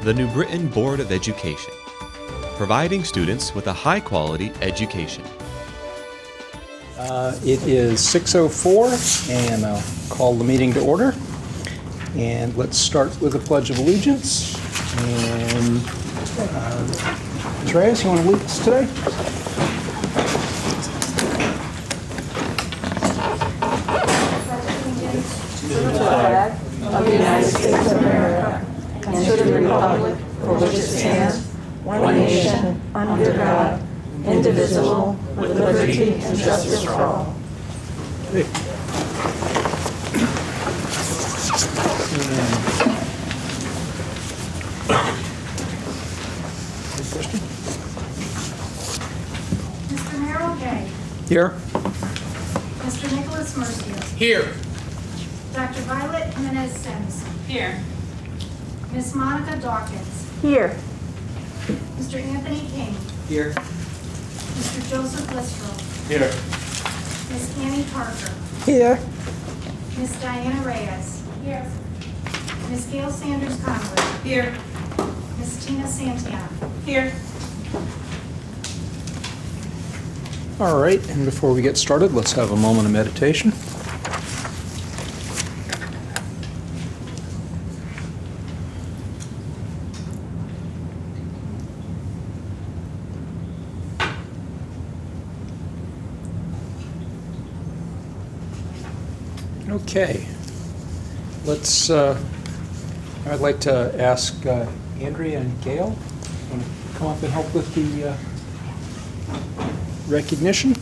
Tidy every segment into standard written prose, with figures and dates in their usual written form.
the New Britain Board of Education, providing students with a high-quality education. It is 6:04, and I'll call the meeting to order. And let's start with the Pledge of Allegiance. And Andreas, you want to lead us today? To the flag of the United States of America and to the republic for which it stands, one nation, under God, indivisible, with liberty and justice for all. Mr. Merrill Gay. Here. Mr. Nicholas Mercier. Here. Dr. Violet Jimenez Sims. Here. Miss Monica Dawkins. Here. Mr. Anthony King. Here. Mr. Joseph Listrell. Here. Miss Annie Parker. Here. Miss Diana Reyes. Here. Miss Gail Sanders Conway. Here. Miss Tina Santana. Here. All right, and before we get started, let's have a moment of meditation. Okay, let's, I'd like to ask Andrea and Gail, want to come up and help with the recognition?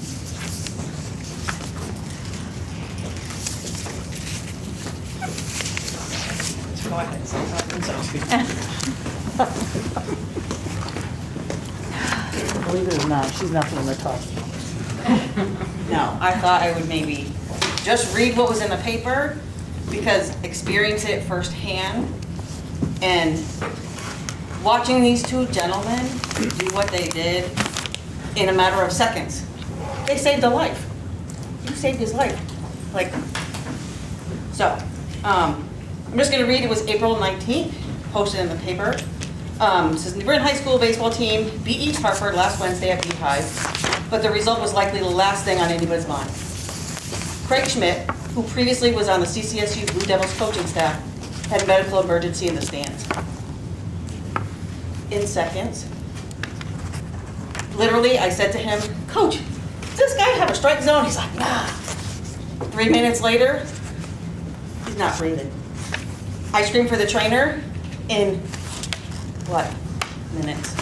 Go ahead, say something, Believe it or not, she's not the one that talks. No, I thought I would maybe just read what was in the paper, because experience it firsthand, and watching these two gentlemen do what they did in a matter of seconds. They saved a life. You saved his life. Like, so, I'm just gonna read, it was April 19th, posted in the paper. It says, New Britain High School baseball team beat East Hartford last Wednesday at Beehive, but the result was likely the last thing on anybody's mind. Craig Schmidt, who previously was on the CCSU Blue Devils coaching staff, had a medical emergency in the stands. In seconds, literally, I said to him, Coach, does this guy have a strike zone? He's like, nah. 3 minutes later, he's not breathing. I screamed for the trainer in, what, minutes.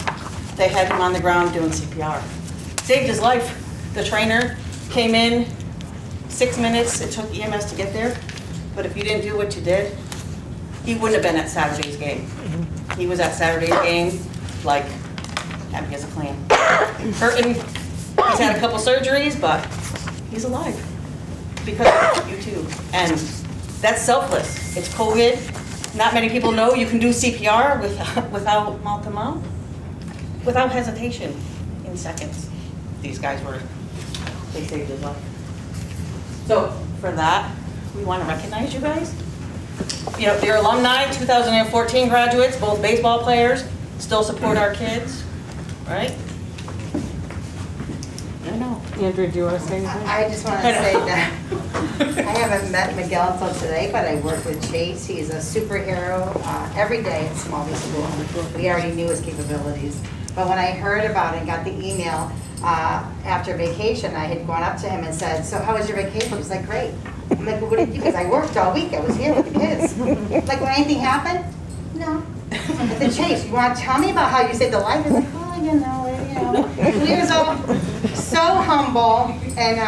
They had him on the ground doing CPR. Saved his life. The trainer came in, 6 minutes, it took EMS to get there. But if you didn't do what you did, he wouldn't have been at Saturday's game. He was at Saturday's game, like, happy as a clam. Hurting, he's had a couple surgeries, but he's alive. Because of you too. And that's selfless. It's COVID. Not many people know you can do CPR without mouth to mouth, without hesitation, in seconds. These guys they saved his life. So for that, we want to recognize you guys. You know, they're alumni, 2014 graduates, both baseball players, still support our kids, right? I know. Andrea, do you want to say anything? I just want to say that I haven't met Miguel until today, but I work with Chase. He's a superhero every day at Smalley School. We already knew his capabilities. But when I heard about it and got the email after vacation, I had gone up to him and said, so how was your vacation? He's like, great. I'm like, well, what did you do? Because I worked all week. I was here with the kids. Like, when anything happened? No. At the Chase, you want to tell me about how you saved the life? He's like, oh, you know. He was so humble. And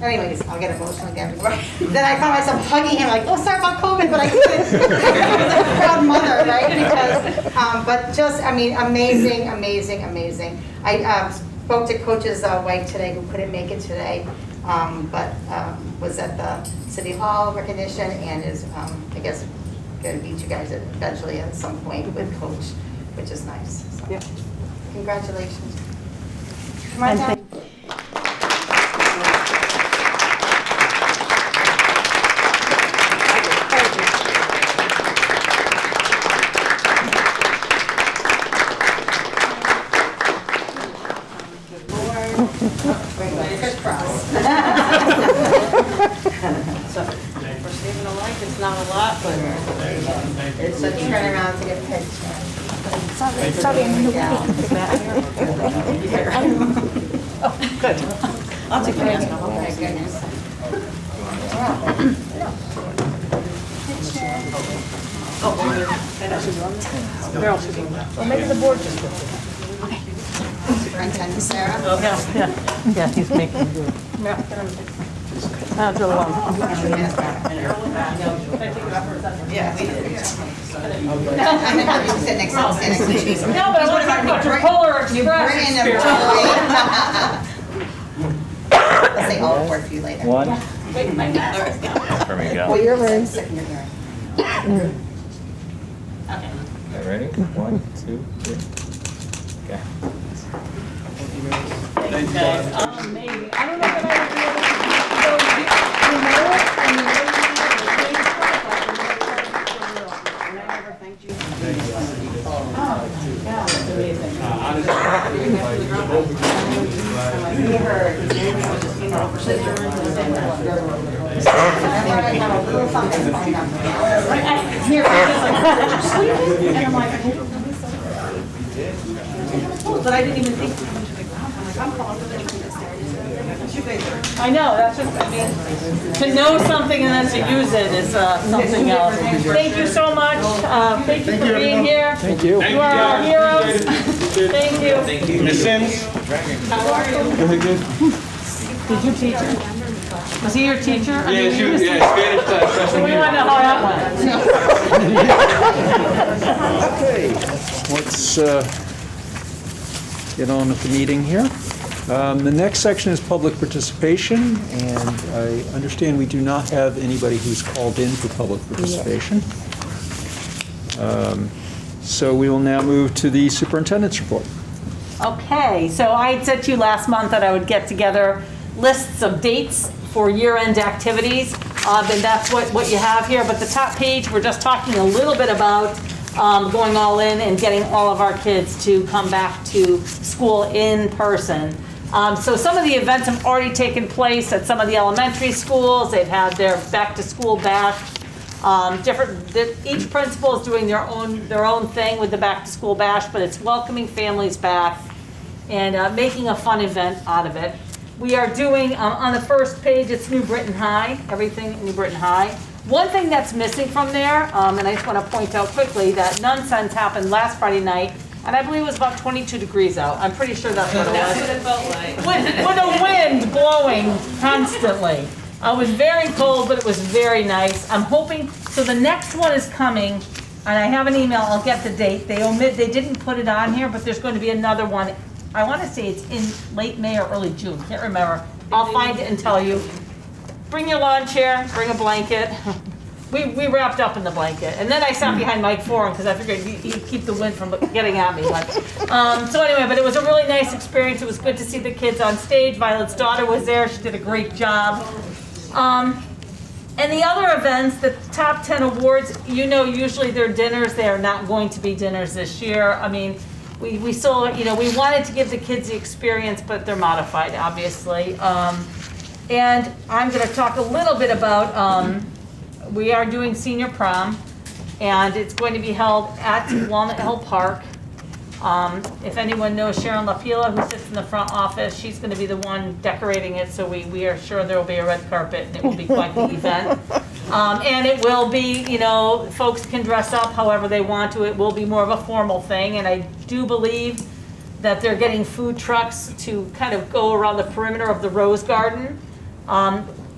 anyways, I'll get emotional again. Then I found myself hugging him like, oh, sorry about COVID, but I couldn't. I was a proud mother, right? Because, but just, I mean, amazing, amazing, amazing. I spoke to Coach's wife today who couldn't make it today, but was at the City Hall recognition and is, I guess, going to meet you guys eventually at some point with Coach, which is nice. So, Yep. Congratulations. Come on down. turn around to get a picture. Sorry, I'm in the way. I'll take the mask off. Oh, my goodness. Well, maybe the board just did it. Superintendent Sarah? Yeah, he's making do. Drill along. Yeah, we did. You sit next to Jason. No, but I want to talk about your Polar You Express bring in them experience. I'll say all for you later. One. Wait, my God. There we go. Well, you're ready. Sit in your hearing. Okay. Okay, ready? 1, 2, 3. Okay. Thanks, guys. Amazing. I don't know if I would be able to go tomorrow. But I didn't even think. I know, that's just, I mean, to know something and then to use it is something else. Thank you so much. Thank you for being here. Thank you. You are our heroes. Thank you. Miss Sims? How are you? Really good. Did you teach her? Was he your teacher? I mean, Spanish class. we want to know how that went. Okay, let's get on with the meeting here. The next section is public participation, and I understand we do not have anybody who's called in for public participation. So we will now move to the superintendent's report. Okay, so I had said to you last month that I would get together lists of dates for year-end activities, and that's what you have here. But the top page, we're just talking a little bit about going all in and getting all of our kids to come back to school in person. So some of the events have already taken place at some of the elementary schools. They've had their back-to-school bash. Each principal is doing their own thing with the back-to-school bash, but it's welcoming families back and making a fun event out of it. We are doing, on the first page, it's New Britain High, everything New Britain High. One thing that's missing from there, and I just want to point out quickly, that nonsense happened last Friday night, and I believe it was about 22 degrees out. I'm pretty sure that's what it was. That's what it felt like. With a wind blowing constantly. It was very cold, but it was very nice. I'm hoping, so the next one is coming, and I have an email, I'll get the date. They didn't put it on here, but there's going to be another one. I want to say it's in late May or early June, can't remember. I'll find it and tell you. Bring your lawn chair, bring a blanket. We wrapped up in the blanket. And then I sat behind Mike Foran because I figured he'd keep the wind from getting at me. But, so anyway, but it was a really nice experience. It was good to see the kids on stage. Violet's daughter was there. She did a great job. And the other events, the top 10 awards, you know, usually they're dinners. They are not going to be dinners this year. I mean, we still, you know, we wanted to give the kids the experience, but they're modified, obviously. And I'm going to talk a little bit about, we are doing senior prom, and it's going to be held at Walnut Hill Park. If anyone knows Sharon LaPila, who sits in the front office, she's going to be the one decorating it, so we are sure there will be a red carpet, and it will be quite the event. And it will be, you know, folks can dress up however they want to. It will be more of a formal thing, and I do believe that they're getting food trucks to kind of go around the perimeter of the Rose Garden.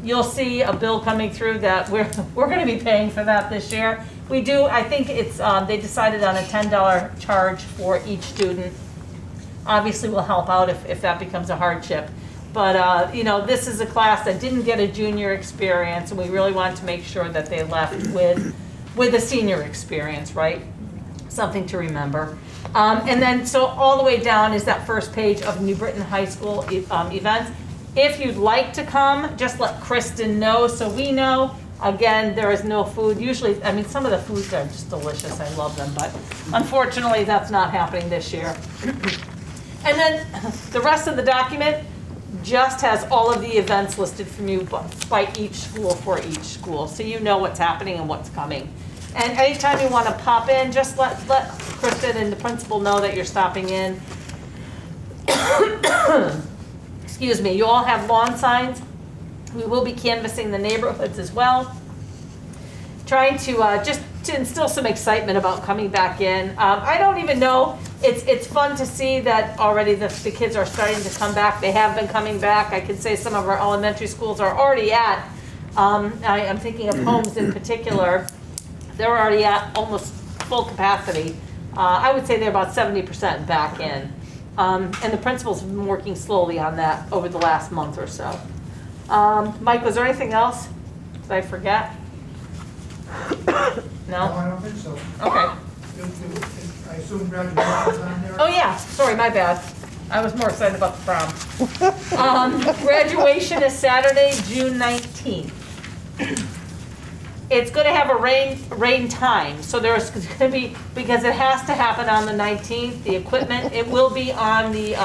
You'll see a bill coming through that we're going to be paying for that this year. We do, I think it's, they decided on a $10 charge for each student. Obviously, we'll help out if that becomes a hardship. But, you know, this is a class that didn't get a junior experience, and we really wanted to make sure that they left with a senior experience, right? Something to remember. And then, so all the way down is that first page of New Britain High School events. If you'd like to come, just let Kristen know so we know. Again, there is no food. Usually, I mean, some of the foods are just delicious. I love them, but unfortunately, that's not happening this year. And then the rest of the document just has all of the events listed from you by each school for each school, so you know what's happening and what's coming. And anytime you want to pop in, just let Kristen and the principal know that you're stopping in. Excuse me, you all have lawn signs. We will be canvassing the neighborhoods as well. Trying to just to instill some excitement about coming back in. I don't even know, it's fun to see that already the kids are starting to come back. They have been coming back. I can say some of our elementary schools are already at, I'm thinking of Holmes in particular, they're already at almost full capacity. I would say they're about 70% back in. And the principals have been working slowly on that over the last month or so. Mike, was there anything else? Did I forget? No? I don't think so. Okay. I assume graduation's on there? Oh yeah, sorry, my bad. I was more excited about the prom. Graduation is Saturday, June 19th. It's gonna have a rain time, so there's gonna be, because it has to happen on the 19th, the equipment, it will be on the,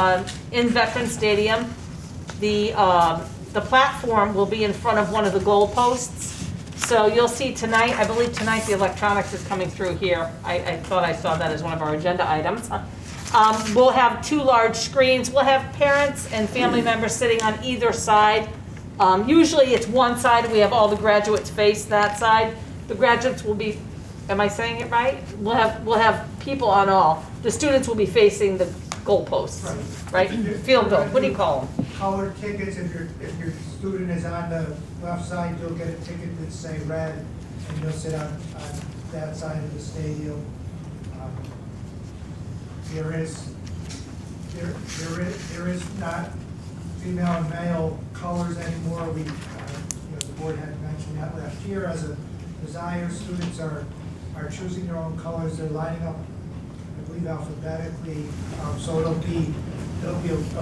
in Veterans Stadium. The platform will be in front of one of the goal posts. So you'll see tonight, I believe tonight the electronics is coming through here. I thought I saw that as one of our agenda items. We'll have 2 large screens. We'll have parents and family members sitting on either side. Usually it's one side, we have all the graduates face that side. The graduates will be, am I saying it right? We'll have people on all. The students will be facing the goalposts, right? Field goal, what do you call them? Colored tickets, if your student is on the left side, you'll get a ticket that say red, and you'll sit on that side of the stadium. There is not female and male colors anymore. We, the board had mentioned that last year as a desire. Students are choosing their own colors. They're lining up, I believe, alphabetically. So it'll be a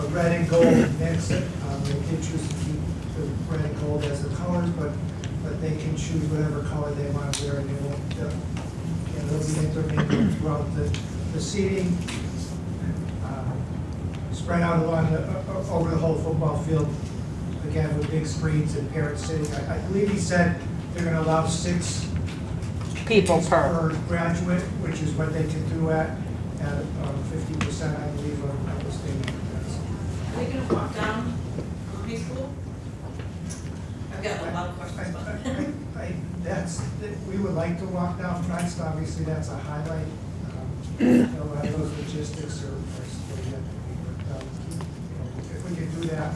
red and gold mix. They can choose to keep the red and gold as the colors, but they can choose whatever color they want to wear, and they won't. They'll be intermingled throughout the seating. Spread out along over the whole football field, again with big screens and parents sitting. I believe he said they're going to allow 6 People per graduate, which is what they can do at 50%, I believe, of the stadium. Are they going to walk down from high school? I've got a lot of questions about that. We would like to walk down Christ. Obviously, that's a highlight. A lot of those logistics are still yet to be worked out. If we could do that.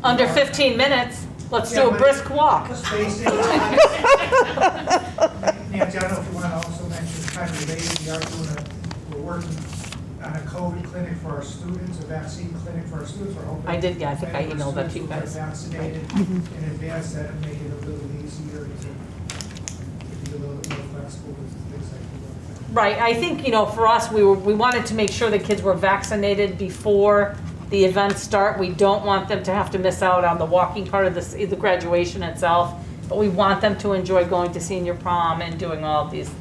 under 15 minutes, let's do a brisk walk. Spacing. Nancy, I don't know if you want to also mention kind of related, we're working on a COVID clinic for our students, a vaccine clinic for our students. We're hoping. I did, yeah, I think I emailed that to you guys. Vaccinated in advance, that would make it a little easier to be a little bit more flexible with things like that. Right, I think, for us, we wanted to make sure the kids were vaccinated before the events start. We don't want them to have to miss out on the walking part of the graduation itself, but we want them to enjoy going to senior prom and doing all of these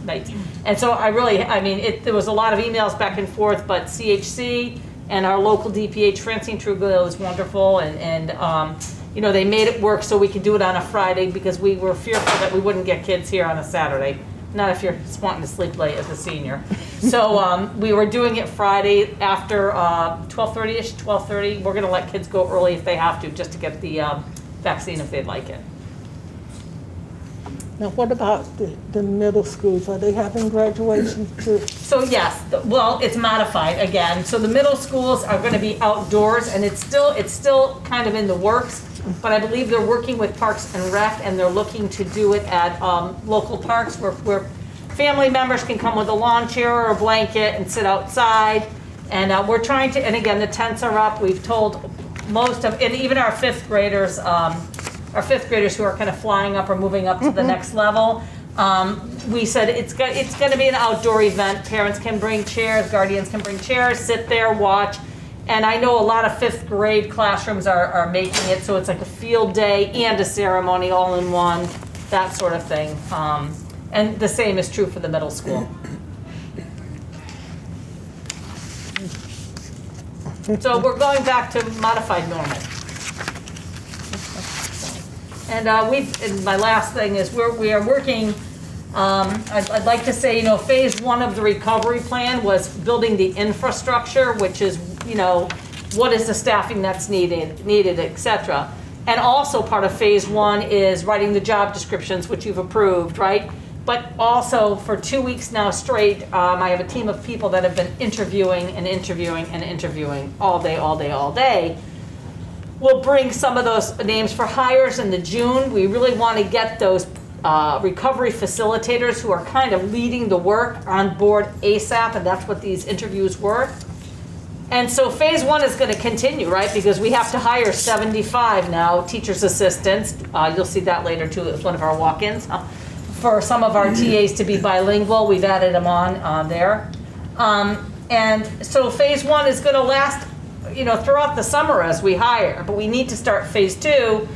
nights. And so there was a lot of emails back and forth, but CHC and our local DPH, Francine Truglio, is wonderful, and they made it work so we could do it on a Friday because we were fearful that we wouldn't get kids here on a Saturday. Not if you're wanting to sleep late as a senior. So we were doing it Friday after 12:30ish, 12:30. We're gonna let kids go early if they have to, just to get the vaccine if they'd like it. Now, what about the middle schools? Are they having graduation too? So yes, well, it's modified again. So the middle schools are gonna be outdoors, and it's still kind of in the works. But I believe they're working with Parks and Rec, and they're looking to do it at local parks where family members can come with a lawn chair or a blanket and sit outside. And we're trying to, and again, the tents are up. We've told and even our fifth graders who are kind of flying up or moving up to the next level, we said it's going to be an outdoor event. Parents can bring chairs, guardians can bring chairs, sit there, watch. And I know a lot of fifth grade classrooms are making it, so it's like a field day and a ceremony all in one, that sort of thing. And the same is true for the middle school. So we're going back to modified normal. And and my last thing is we are working, I'd like to say, phase one of the recovery plan was building the infrastructure, which is, what is the staffing that's needed, et cetera. And also part of phase one is writing the job descriptions, which you've approved, right? But also for 2 weeks now straight, I have a team of people that have been interviewing and interviewing and interviewing all day, all day, all day. We'll bring some of those names for hires in the June. We really want to get those recovery facilitators who are kind of leading the work on board ASAP, and that's what these interviews were. And so phase one is going to continue, right? Because we have to hire 75 now, teachers' assistants. You'll see that later too. It's one of our walk-ins. For some of our TAs to be bilingual, we've added them on there. And so phase one is going to last, throughout the summer as we hire. But we need to start phase two,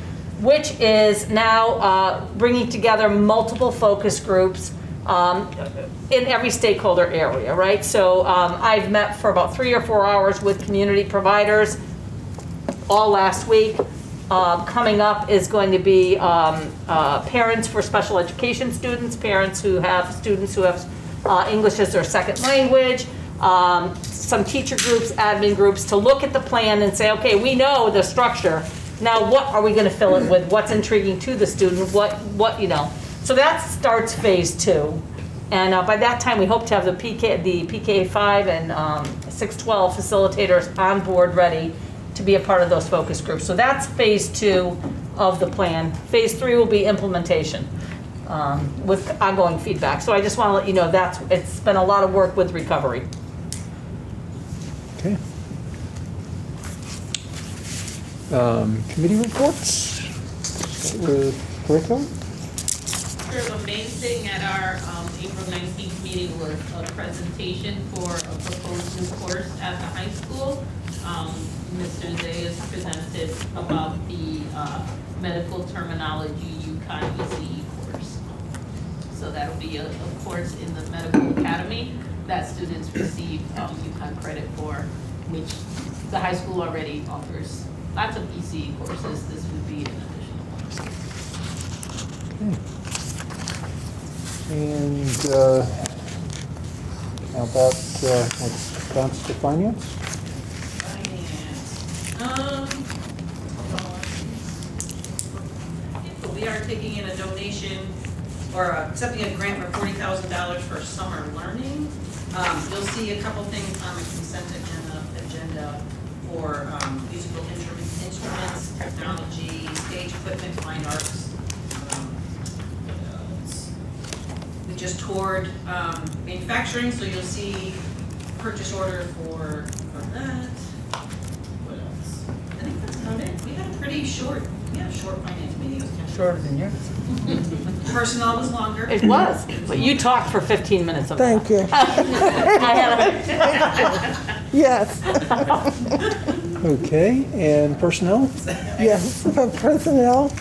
which is now bringing together multiple focus groups in every stakeholder area, right? So I've met for about 3 or 4 hours with community providers all last week. Coming up is going to be parents for special education students, parents who have students who have English as their second language, some teacher groups, admin groups, to look at the plan and say, okay, we know the structure. Now what are we going to fill it with? What's intriguing to the student? What. So that starts phase two. And by that time, we hope to have the PK5 and 612 facilitators on board ready to be a part of those focus groups. So that's phase two of the plan. Phase three will be implementation with ongoing feedback. So I just want to let you know it's been a lot of work with recovery. Okay. Committee reports. Start with curriculum. Sure, the main thing at our April 19th meeting was a presentation for a proposed new course at the high school. Mr. Zayas presented about the medical terminology UConn ECE course. So that'll be a course in the medical academy that students receive UConn credit for, which the high school already offers lots of ECE courses. This would be an additional one. Okay. And how about what's down to finance? We are taking in a donation or accepting a grant for $40,000 for summer learning. You'll see a couple things on the consent agenda for musical instruments, technology, stage equipment, fine arts. We just toured manufacturing, so you'll see purchase order for that. What else? I think that's about it. We had a pretty short finance meeting. Shorter than yours. Personnel was longer. It was, but you talked for 15 minutes of that. Thank you. Yes. Okay, and personnel? Yes, for personnel,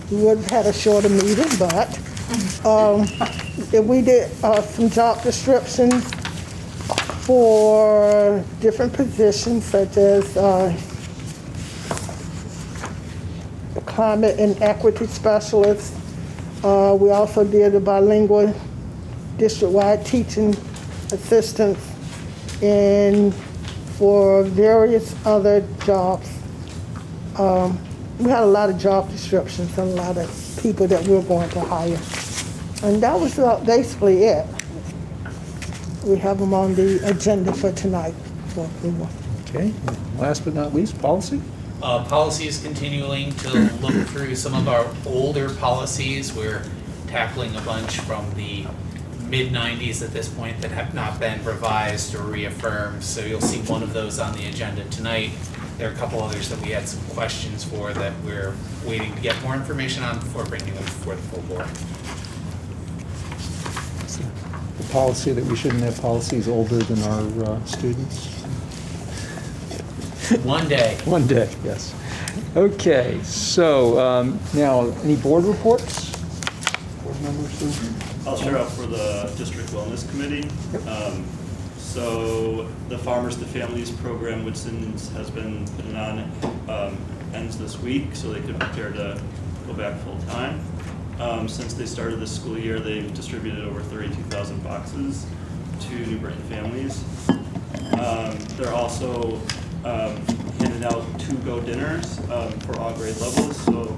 we would have had a shorter meeting, but we did some job descriptions for different positions such as climate and equity specialist. We also did a bilingual district-wide teaching assistance and for various other jobs. We had a lot of job descriptions and a lot of people that we were going to hire. And that was basically it. We have them on the agenda for tonight for approval. Okay, last but not least, policy? Policy is continuing to look through some of our older policies. We're tackling a bunch from the mid-90s at this point that have not been revised or reaffirmed. So you'll see one of those on the agenda tonight. There are a couple others that we had some questions for that we're waiting to get more information on before bringing them before the full board. The policy that we shouldn't have policies older than our students? One day. One day, yes. Okay, so now, any board reports? Board members? I'll share out for the District Wellness Committee. Yep. So the Farmers to Families program, which has been putting on, ends this week, so they can prepare to go back full-time. Since they started this school year, they've distributed over 32,000 boxes to New Britain families. They're also handing out to-go dinners for all grade levels, so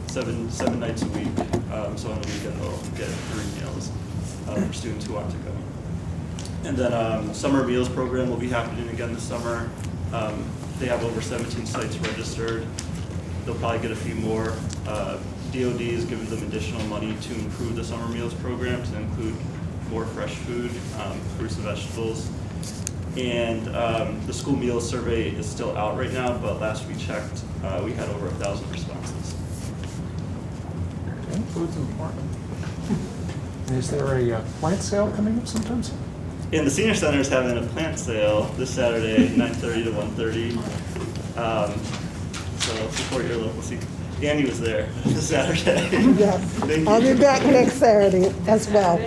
7 nights a week. So on the weekend they'll get 3 meals for students who want to go. And then summer meals program will be happening again this summer. They have over 17 sites registered. They'll probably get a few more. DOD is giving them additional money to improve the summer meals program to include more fresh food, fruits and vegetables. And the school meals survey is still out right now, but last we checked, we had over 1,000 responses. Okay, food's important. Is there a plant sale coming up sometime soon? And the senior center is having a plant sale this Saturday, 9:30 to 1:30. So support your local. Andy was there this Saturday. Yes, Thank I'll you. be back next Saturday as well.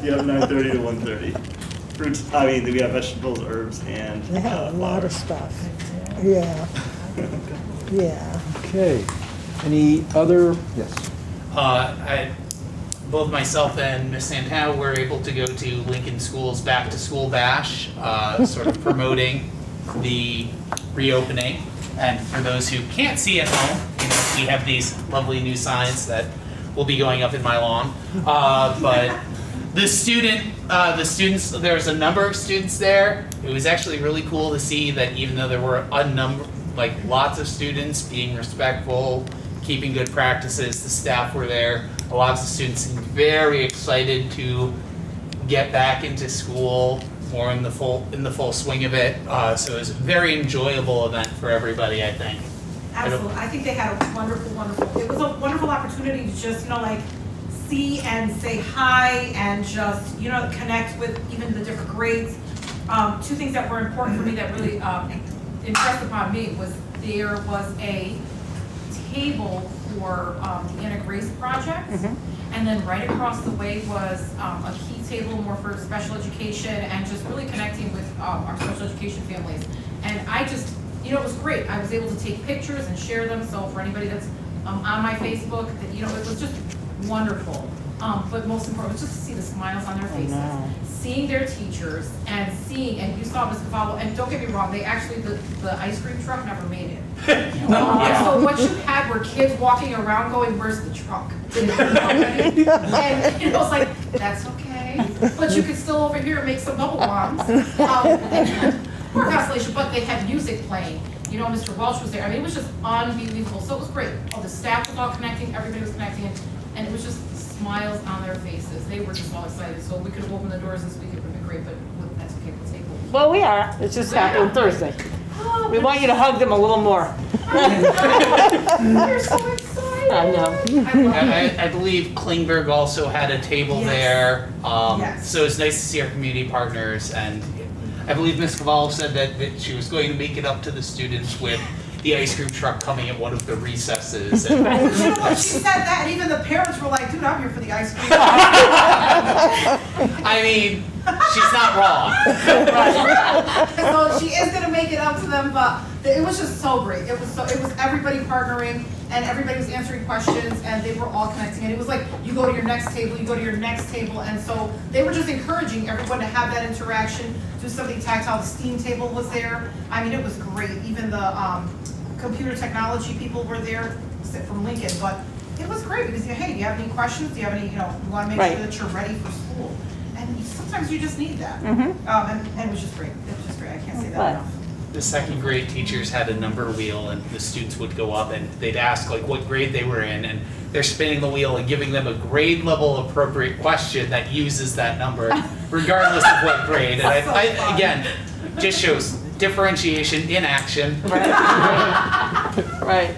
You have 9:30 to 1:30. Fruits. I mean, we have vegetables, herbs, and They have a lot flour. of stuff. Yeah, yeah. Okay. Any other? Yes. Both myself and Miss Santana were able to go to Lincoln School's Back to School Bash, sort of promoting the reopening. And for those who can't see at home, we have these lovely new signs that will be going up in my lawn. But the students, there's a number of students there. It was actually really cool to see that even though there were lots of students being respectful, keeping good practices, the staff were there. Lots of students seemed very excited to get back into school, more in the full swing of it. So it was a very enjoyable event for everybody, I think. Absolutely. I think they had a wonderful, it was a wonderful opportunity to just, see and say hi and just, connect with even the different grades. 2 things that were important for me that really impressed upon me was there was a table for the Anna Grace project. And then right across the way was a key table more for special education and just really connecting with our special education families. And I just, it was great. I was able to take pictures and share them. So for anybody that's on my Facebook, that, it was just wonderful. But most important was just to see the smiles on their faces, seeing their teachers and you saw Ms. Cavallo, and don't get me wrong, they actually, the ice cream truck never made it. So what you had were kids walking around going, where's the truck? And it was like, that's okay, but you could still over here make some bubble bombs. Or constellation, but they had music playing. Mr. Welch was there. I mean, it was just unbelievable. So it was great. All the staff was all connecting, everybody was connecting, and it was just smiles on their faces. They were just all excited. So we could have opened the doors this week. It would have been great, but that's okay. We'll take it. Well, we are. It's just happening Thursday. We want you to hug them a little more. You're so excited. I know. I believe Klingberg also had a table there. Yes. So it's nice to see our community partners, and I believe Ms. Cavallo said that she was going to make it up to the students with the ice cream truck coming at one of the recesses. And She said that, and even the parents were like, dude, I'm here for the ice cream. I mean, she's not wrong. So she is gonna make it up to them, but it was just so great. It was everybody partnering, and everybody was answering questions, and they were all connecting. And it was like, you go to your next table, you go to your next table, and so they were just encouraging everyone to have that interaction, do something tactile. The STEAM table was there. I mean, it was great. Even the computer technology people were there from Lincoln, but it was great because, hey, do you have any questions? Do you have any, you want to make sure that you're ready for school? And sometimes you just need that. And it was just great. It was just great. I can't say that enough. The second grade teachers had a number wheel, and the students would go up and they'd ask what grade they were in, and they're spinning the wheel and giving them a grade level appropriate question that uses that number regardless of what grade. And I again, just shows differentiation in action. Right. It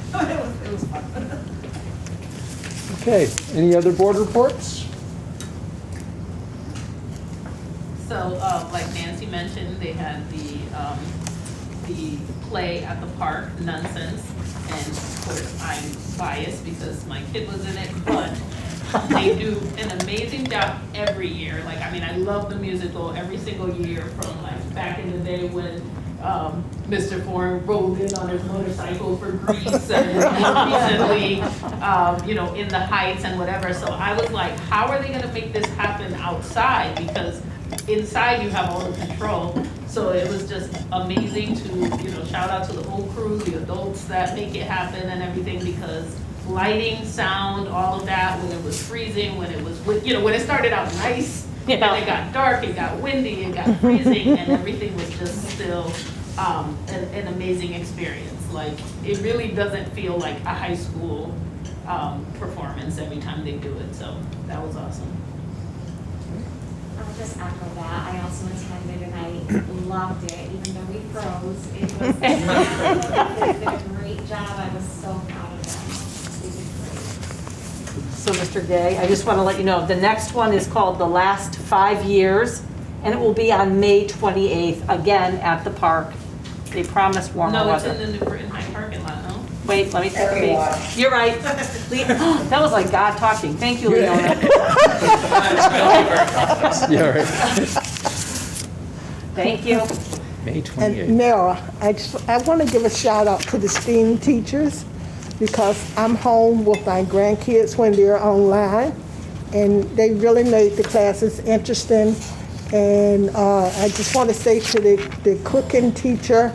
was fun. Okay. Any other board reports? So, like Nancy mentioned, they had the play at the park, Nonsense, and of course I'm biased because my kid was in it, but They do an amazing job every year. Like, I mean, I love the musical every single year, from like back in the day when Mr. Foreign rolled in on his motorcycle for Greece, and more recently, in the Heights and whatever. So I was like, how are they gonna make this happen outside? Because inside you have all the control. So it was just amazing to, shout out to the whole crew, the adults that make it happen and everything, because lighting, sound, all of that, when it was freezing, when it was, when it started out nice, and then it got dark, it got windy, it got freezing, and everything was just still an amazing experience. Like, it really doesn't feel like a high school performance every time they do it, so that was awesome. I'll just echo that. I also attended and I loved it, even though we froze. It was they did a great job. I was so proud of them. They did great. So, Mr. Gay, I just want to let you know, the next one is called The Last 5 Years, and it will be on May 28th, again, at the park. They promised warmer No, it's weather. in the New Britain High parking lot, no? Wait, let me take a peek. You're right. That was like God talking. Thank you, Leona. Yeah, right. Thank you. May 28th. And Mara, I want to give a shout out to the STEAM teachers, because I'm home with my grandkids when they're online, and they really made the classes interesting. And I just want to say to the cooking teacher,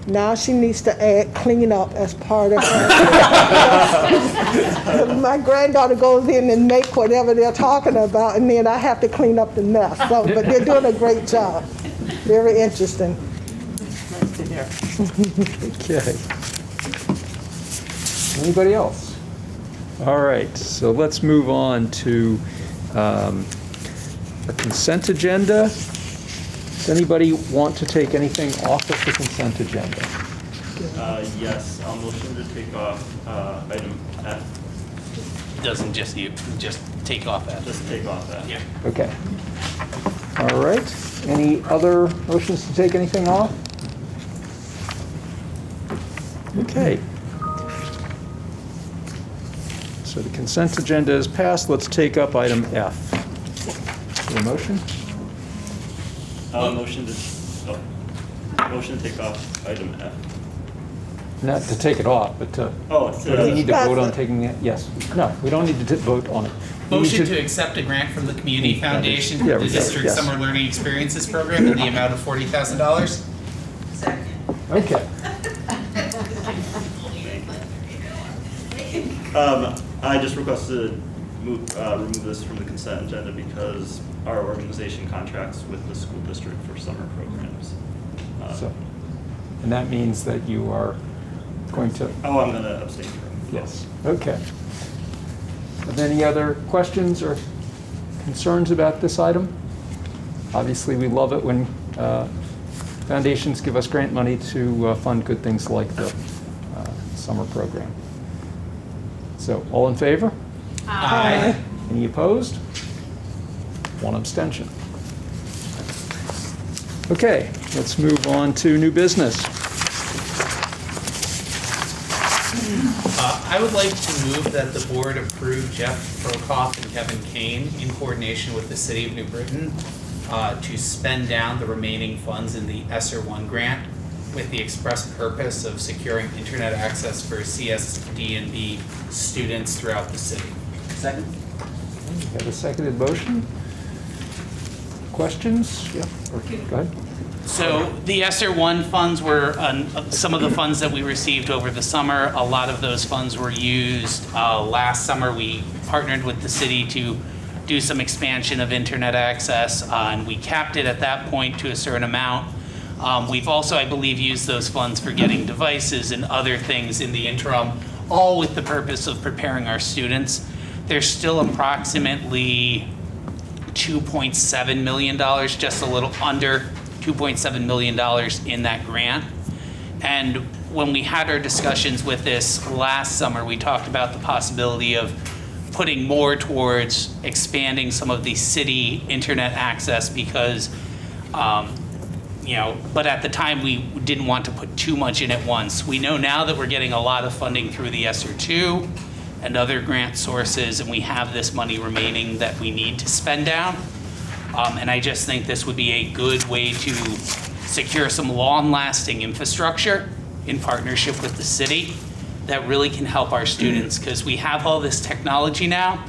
now she needs to add clean up as part of her. My granddaughter goes in and make whatever they're talking about, and then I have to clean up the mess. So, but they're doing a great job. Very interesting. Nice to hear. Okay. Anybody else? All right, so let's move on to the consent agenda. Does anybody want to take anything off of the consent agenda? Yes, I'll motion to take off item F. Doesn't just take off that. Just take off F. Yeah. Okay. All right. Any other motions to take anything off? Okay. So the consent agenda is passed. Let's take up item F. Is there a motion? Motion to take off item F. Not to take it off, but to, do we need to vote on taking it? Yes. No, we don't need to vote on it. We need Motion to accept a grant from the Community Foundation Yeah, for the District yes. Summer Learning Experiences Program in the amount of $40,000. Second. Okay. I just requested remove this from the consent agenda because our organization contracts with the school district for summer programs. And that means that you are going to? Oh, I'm going to abstain from it. Yes. Okay. Are there any other questions or concerns about this item? Obviously, we love it when foundations give us grant money to fund good things like the summer program. So, all in favor? Aye. Any opposed? One abstention. Okay, let's move on to new business. I would like to move that the board approve Jeff Prokoff and Kevin Kane in coordination with the City of New Britain to spend down the remaining funds in the ESSER 1 grant with the express purpose of securing internet access for CSD&B students throughout the city. Second. We have a seconded motion. Questions? Yeah, go ahead. So the ESSER 1 funds were some of the funds that we received over the summer. A lot of those funds were used last summer. We partnered with the city to do some expansion of internet access, and we capped it at that point to a certain amount. We've also, I believe, used those funds for getting devices and other things in the interim, all with the purpose of preparing our students. There's still approximately $2.7 million, just a little under $2.7 million in that grant. And when we had our discussions with this last summer, we talked about the possibility of putting more towards expanding some of the city internet access because, but at the time we didn't want to put too much in at once. We know now that we're getting a lot of funding through the ESSER 2 and other grant sources, and we have this money remaining that we need to spend down. And I just think this would be a good way to secure some long-lasting infrastructure in partnership with the city that really can help our students, because we have all this technology now.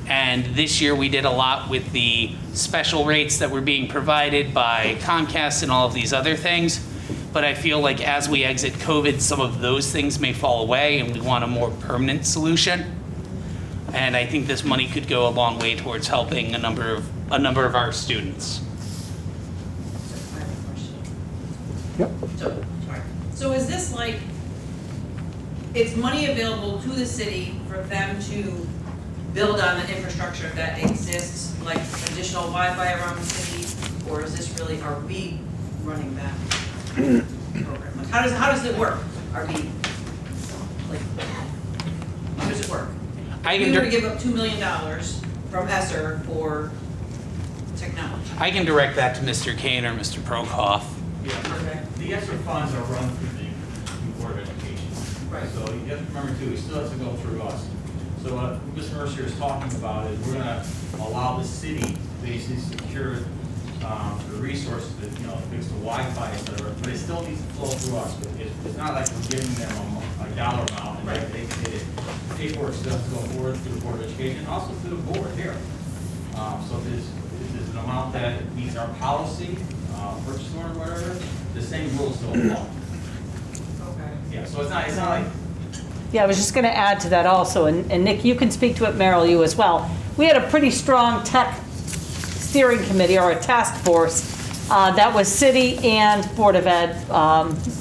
And this year we did a lot with the special rates that were being provided by Comcast and all of these other things. But I feel like as we exit COVID, some of those things may fall away and we want a more permanent solution. And I think this money could go a long way towards helping a number of our students. I have a question. Yep. So is this like, it's money available to the city for them to build on the infrastructure that exists, like additional Wi-Fi around the city? Or is this really, are we running that program? Like, how does it work? Are we, like, how does it work? We were to give up $2 million from ESSER for technology. I can direct that to Mr. Kane or Mr. Prokhoff. Yeah, the ESSER funds are run through the Board of Education. Right. So you have to remember too, it still has to go through us. So what Ms. Mercier is talking about is we're gonna allow the city to basically secure the resources that, fix the Wi-Fi, et cetera, but it still needs to flow through us. It's not like we're giving them a dollar amount and they can get it. Paperwork still has to go forward through the Board of Education, also through the board here. So if there's an amount that meets our policy, purchase order, whatever, the same rules still apply. Okay. Yeah, so it's not like. Yeah, I was just going to add to that also, and Nick, you can speak to it, Meryl, you as well. We had a pretty strong tech steering committee or a task force that was city and Board of Ed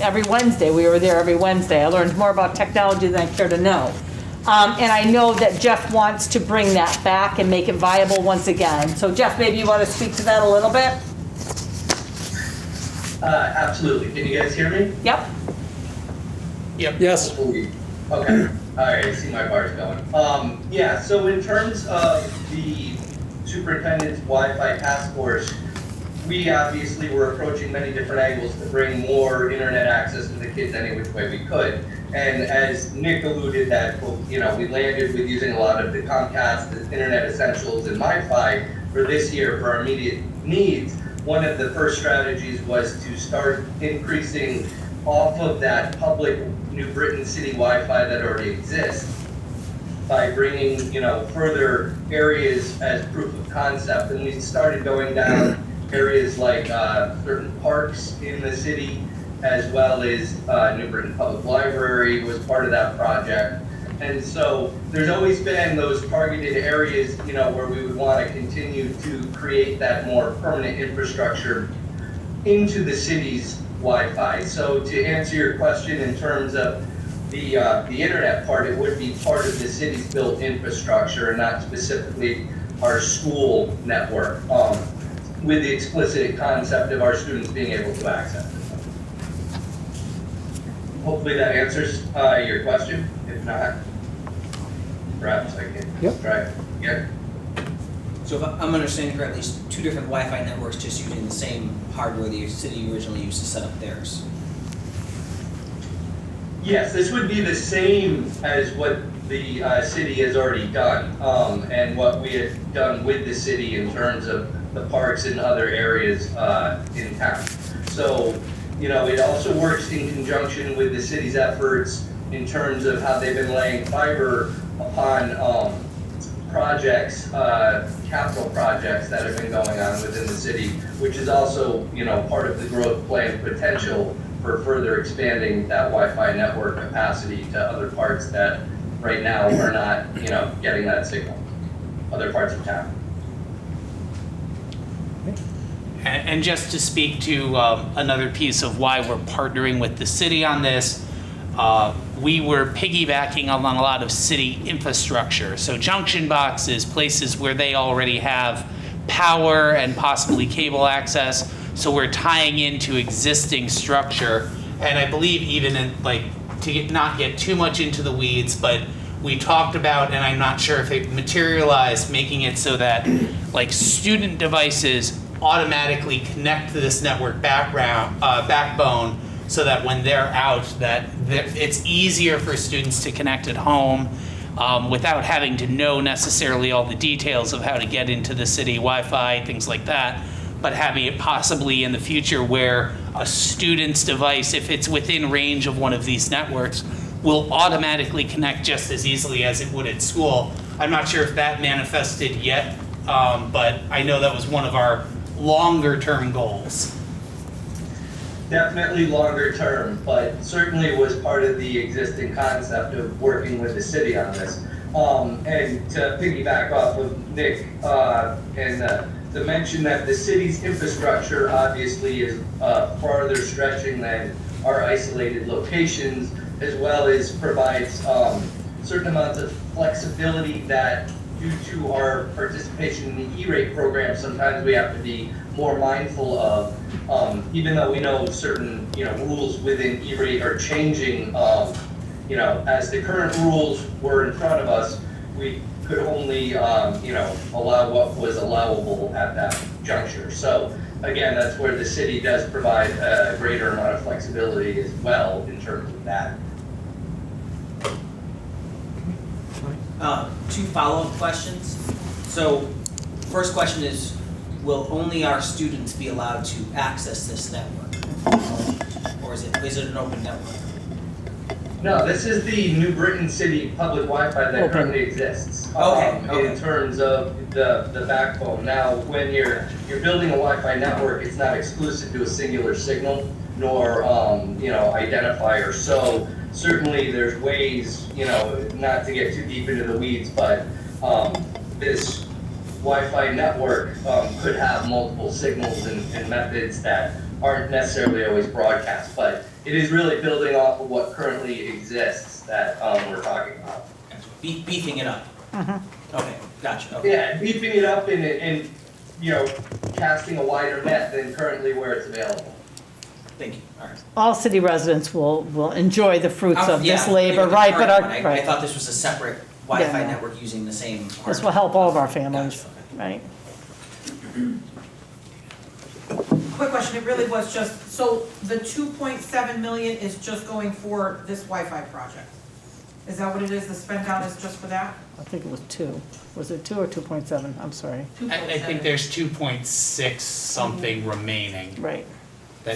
every Wednesday. We were there every Wednesday. I learned more about technology than I care to know. And I know that Jeff wants to bring that back and make it viable once again. So Jeff, maybe you want to speak to that a little bit? Absolutely. Can you guys hear me? Yep. Yep. Yes. Okay. All right. I see my bars going. Yeah. So in terms of the superintendent's Wi-Fi task force, we obviously were approaching many different angles to bring more internet access to the kids any which way we could. And as Nick alluded that, we landed with using a lot of the Comcast, the Internet Essentials, and MiFi for this year for our immediate needs. One of the first strategies was to start increasing off of that public New Britain City Wi-Fi that already exists by bringing, further areas as proof of concept. And we started going down areas like certain parks in the city, as well as New Britain Public Library was part of that project. And so there's always been those targeted areas, where we would want to continue to create that more permanent infrastructure into the city's Wi-Fi. So to answer your question in terms of the internet part, it would be part of the city's built infrastructure and not specifically our school network, with the explicit concept of our students being able to access it. Hopefully that answers your question. If not, perhaps I can try again. So if I'm understanding correctly, it's two different Wi-Fi networks just using the same hardware the city originally used to set up theirs. Yes, this would be the same as what the city has already done, and what we had done with the city in terms of the parks and other areas in town. So, it also works in conjunction with the city's efforts in terms of how they've been laying fiber upon projects, capital projects that have been going on within the city, which is also, part of the growth plan potential for further expanding that Wi-Fi network capacity to other parts that right now are not, getting that signal, other parts of town. And just to speak to another piece of why we're partnering with the city on this, we were piggybacking on a lot of city infrastructure. So junction boxes, places where they already have power and possibly cable access. So we're tying into existing structure. And I believe even not get too much into the weeds, but we talked about, and I'm not sure if it materialized, making it so that student devices automatically connect to this network backbone, so that when they're out, that it's easier for students to connect at home. without having to know necessarily all the details of how to get into the city Wi-Fi, things like that, but having it possibly in the future where a student's device, if it's within range of one of these networks, will automatically connect just as easily as it would at school. I'm not sure if that manifested yet, but I know that was one of our longer-term goals. Definitely longer term, but certainly was part of the existing concept of working with the city on this. And to piggyback off of Nick, and the mention that the city's infrastructure obviously is farther stretching than our isolated locations, as well as provides certain amounts of flexibility that, due to our participation in the E-rate program, sometimes we have to be more mindful of. Even though we know certain rules within E-rate are changing, as the current rules were in front of us, we could only allow what was allowable at that juncture. So again, that's where the city does provide a greater amount of flexibility as well in terms of that. 2 follow-up questions. So, first question is, will only our students be allowed to access this network? Or is it an open network? No, this is the New Britain City public Wi-Fi that currently exists. In terms of the backbone. Now, when you're building a Wi-Fi network, it's not exclusive to a singular signal, nor identifier. So certainly there's ways, not to get too deep into the weeds, but this Wi-Fi network could have multiple signals and methods that aren't necessarily always broadcast, but it is really building off of what currently exists that we're talking about. Beefing it up. Okay, gotcha. Okay. Yeah, beefing it up and casting a wider net than currently where it's available. Thank you. All right. All city residents will enjoy the fruits of this Yeah, labor, the right? current But one, I thought this was a separate Wi-Fi network using the same hardware. this will help all of our families, right? Quick question, it really was just, so the 2.7 million is just going for this Wi-Fi project? Is that what it is, the spend down is just for that? I think it was 2. Was it 2 or 2.7? I'm sorry. I think there's 2.6 something remaining. Right.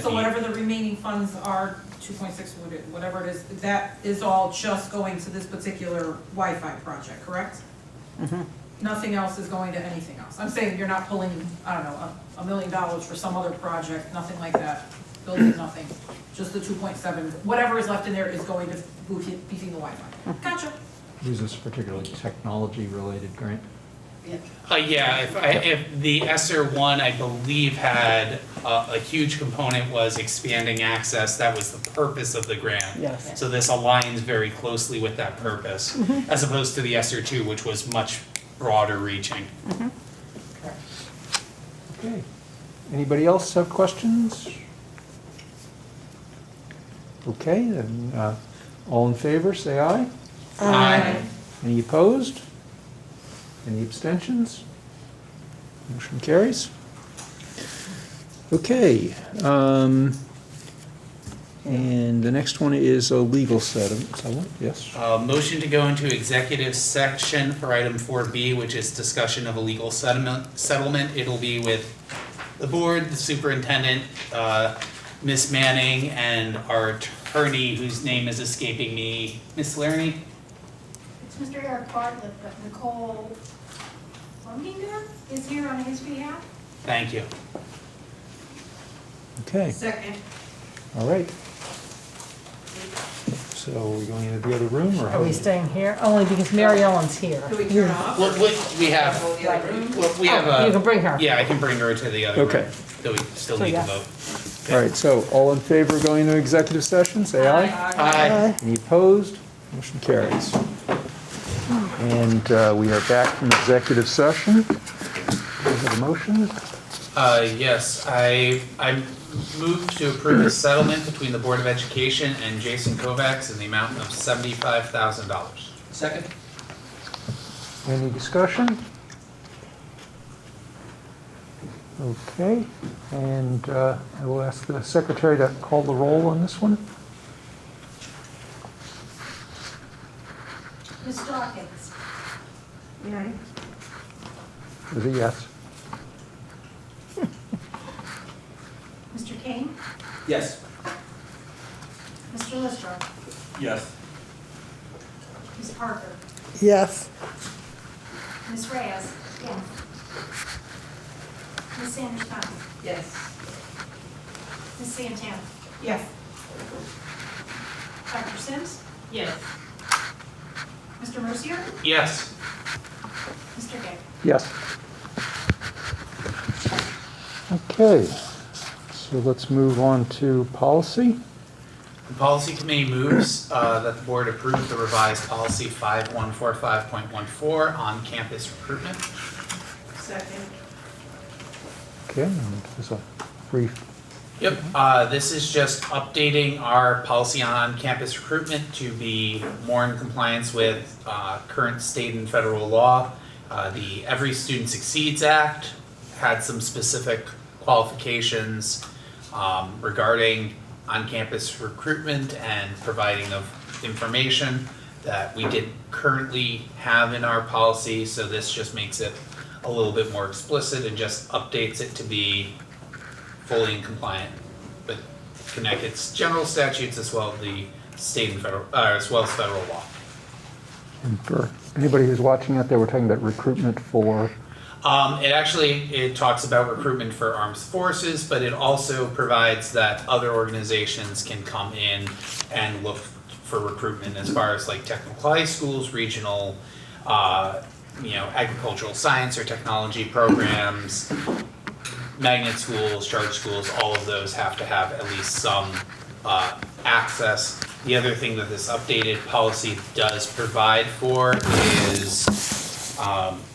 So whatever the remaining funds are, 2.6, whatever it is, that is all just going to this particular Wi-Fi project, correct? Nothing else is going to anything else? I'm saying you're not pulling, I don't know, $1 million for some other project, nothing like that, building nothing, just the 2.7, whatever is left in there is going to beefing the Wi-Fi. Gotcha. Is this particularly technology-related grant? If the ESSER one, I believe, had a huge component was expanding access. That was the purpose of the grant. Yes. So this aligns very closely with that purpose, as opposed to the ESSER two, which was much broader reaching. Okay. Anybody else have questions? Okay, then all in favor, say aye. Aye. Any opposed? Any abstentions? Motion carries. Okay, and the next one is a legal settlement, yes? Motion to go into executive section for item 4B, which is discussion of a legal settlement. It'll be with the board, the superintendent, Miss Manning, and our attorney, whose name is escaping me, Miss Laramie? It's Mr. Eric Bartlett, but Nicole Lundinger is here on his behalf. Thank you. Okay, Second. all right. So are we going into the other room, or? Are we staying here? Only because Mary Ellen's here. Do we turn off? We have You can bring her. Yeah, I can bring her to the other room. Okay. So we still So need to yes. vote. All right, so all in favor of going into executive session, say aye. Aye. Any opposed? Motion carries. And we are back from executive session. Do we have a motion? Yes, I moved to approve a settlement between the Board of Education and Jason Kovacs in the amount of $75,000. Second? Any discussion? Okay, and I will ask the secretary to call the roll on this one. Ms. Dawkins? Yay. Is it yes? Mr. King? Yes. Mr. Lister? Yes. Ms. Parker? Yes. Ms. Reyes? Yes. Ms. Sanders-Dunn? Yes. Ms. Santana? Yes. Dr. Sims? Yes. Mr. Mercier? Yes. Mr. Gay? Yes. Okay, so let's move on to policy. The policy committee moves that the board approve the revised policy 5145.14 on campus recruitment. Second. Okay, and there's a brief. Yep, this is just updating our policy on campus recruitment to be more in compliance with current state and federal law. The Every Student Succeeds Act had some specific qualifications regarding on-campus recruitment and providing of information that we didn't currently have in our policy, so this just makes it a little bit more explicit and just updates it to be fully in compliant with Connecticut's general statutes as well as the state and federal, as well as federal law. And for anybody who's watching out there, we're talking about recruitment for. It talks about recruitment for armed forces, but it also provides that other organizations can come in and look for recruitment as far as like technical high schools, regional, agricultural science or technology programs, magnet schools, charter schools, all of those have to have at least some access. The other thing that this updated policy does provide for is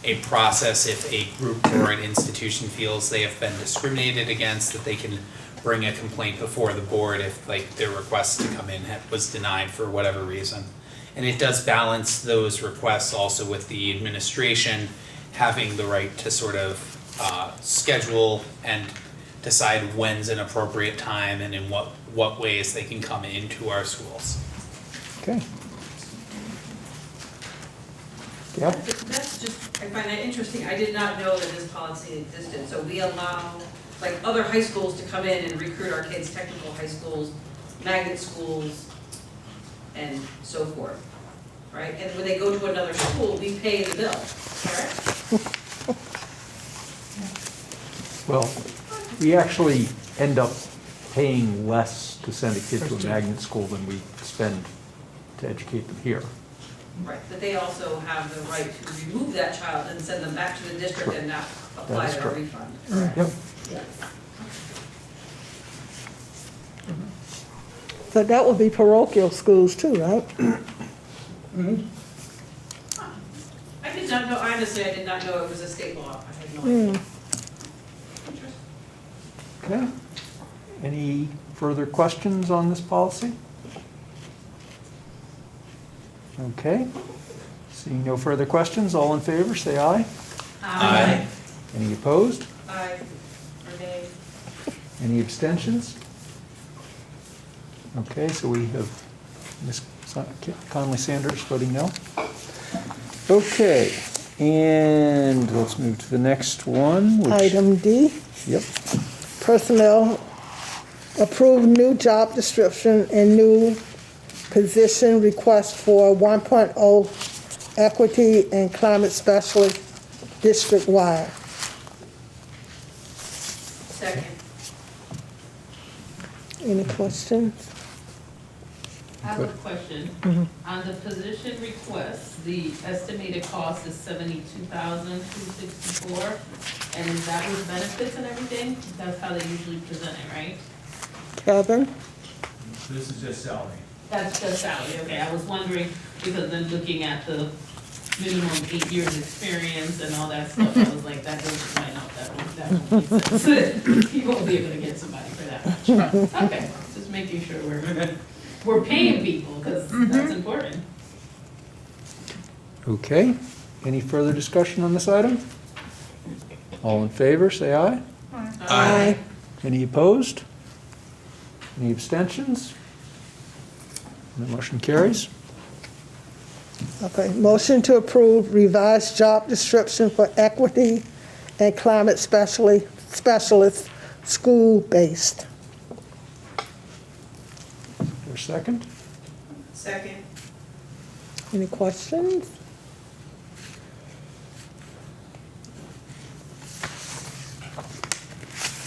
a process if a group or an institution feels they have been discriminated against, that they can bring a complaint before the board if like their request to come in was denied for whatever reason. And it does balance those requests also with the administration having the right to sort of schedule and decide when's an appropriate time and in what ways they can come into our schools. Okay. Yep. That's just, I find that interesting. I did not know that this policy existed. So we allow, like, other high schools to come in and recruit our kids, technical high schools, magnet schools, and so forth, right? And when they go to another school, we pay the bill, correct? Well, we actually end up paying less to send a kid to a magnet school than we spend to educate them here. Right, but they also have the right to remove that child and send them back to the district and not apply That is their correct. refund. Yep. So that would be parochial schools too, right? I did not know, honestly, I did not know it was a state law. I had no idea. Okay. Any further questions on this policy? Okay. Seeing no further questions, all in favor, say aye. Aye. Any opposed? Aye. Or nay. Any abstentions? Okay, so we have Ms. Conley Sanders voting no. Okay, and let's move to the next one. Which, Item D, Yep. personnel, approve new job description and new position request for 1.0 equity and climate specialist district-wide. Second. Any questions? I have a question. On the position request, the estimated cost is $72,264, and is that with benefits and everything? That's how they usually present it, right? Kevin? This is just salary. That's just salary, okay, I was wondering, because then looking at the minimum 8 years experience and all that stuff, I was like, that doesn't line up, that won't make sense. You won't be able to get somebody for that much. Okay, just making sure we're paying people, because that's important. Okay, any further discussion on this item? All in favor, say aye. Aye. Any opposed? Any abstentions? And the motion carries. Okay, motion to approve revised job description for equity and climate specialist, school-based. For a second? Second. Any questions?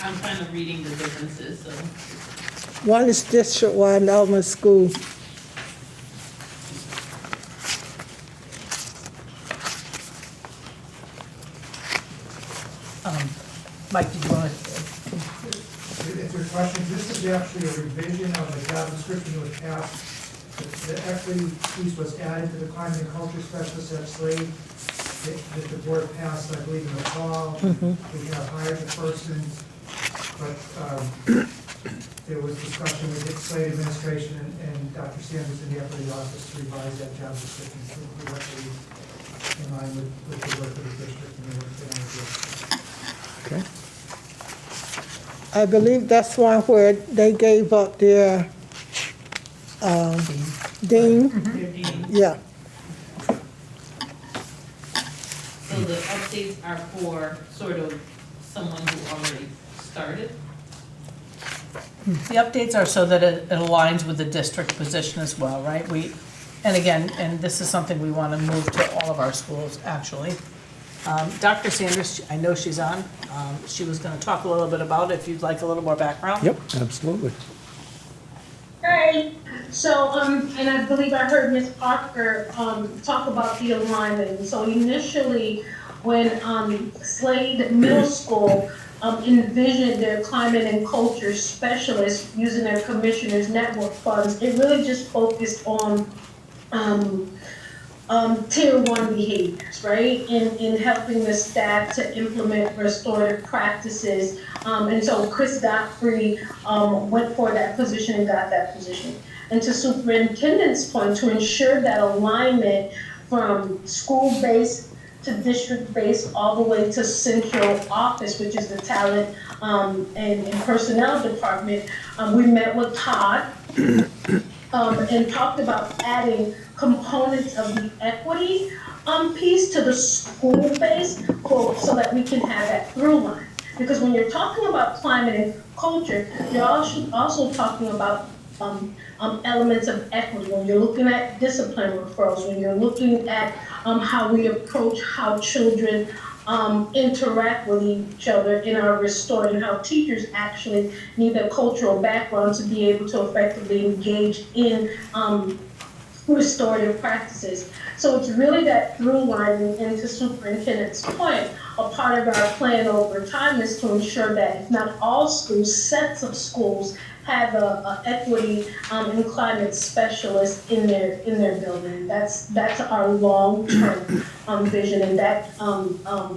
I'm kind of reading the differences, so. One is district-wide element school. Mike, did you want to? If your question, this is actually a revision of the job description that was passed. The equity piece was added to the climate and culture specialist at Slade that the board passed, I believe, in the fall. We have hired the person, but there was discussion with the Slade administration and Dr. Sanders in the equity office to revise that job description to include equity in line with the work of the district and the work that I do. Okay. I believe that's one where they gave up their dean. Yeah. So the updates are for sort of someone who already started? The updates are so that it aligns with the district position as well, right? And again, and this is something we want to move to all of our schools, actually. Dr. Sanders, I know she's on. She was going to talk a little bit about it, if you'd like a little more background. Yep, absolutely. Hi. So, and I believe I heard Ms. Parker talk about the alignment. So initially, when Slade Middle School envisioned their climate and culture specialists using their commissioner's network funds, it really just focused on tier 1 behaviors, right? In helping the staff to implement restorative practices. And so Chris Godfrey went for that position and got that position. And to superintendent's point, to ensure that alignment from school-based to district-based all the way to central office, which is the talent and personnel department, we met with Todd and talked about adding components of the equity piece to the school base so that we can have that through line. Because when you're talking about climate and culture, you're also talking about elements of equity. When you're looking at discipline referrals, when you're looking at how we approach how children interact with each other in our restore, and how teachers actually need a cultural background to be able to effectively engage in restorative practices. So it's really that through line, and to superintendent's point, a part of our plan over time is to ensure that if not all schools, sets of schools have a equity and climate specialist in their building. That's our long-term vision, and that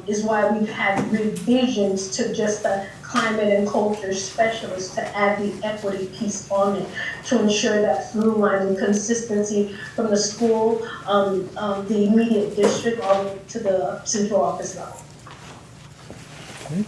is why we've had revisions to just the climate and culture specialist to add the equity piece on it to ensure that through line and consistency from the school, the immediate district, all the way to the central office level. Okay.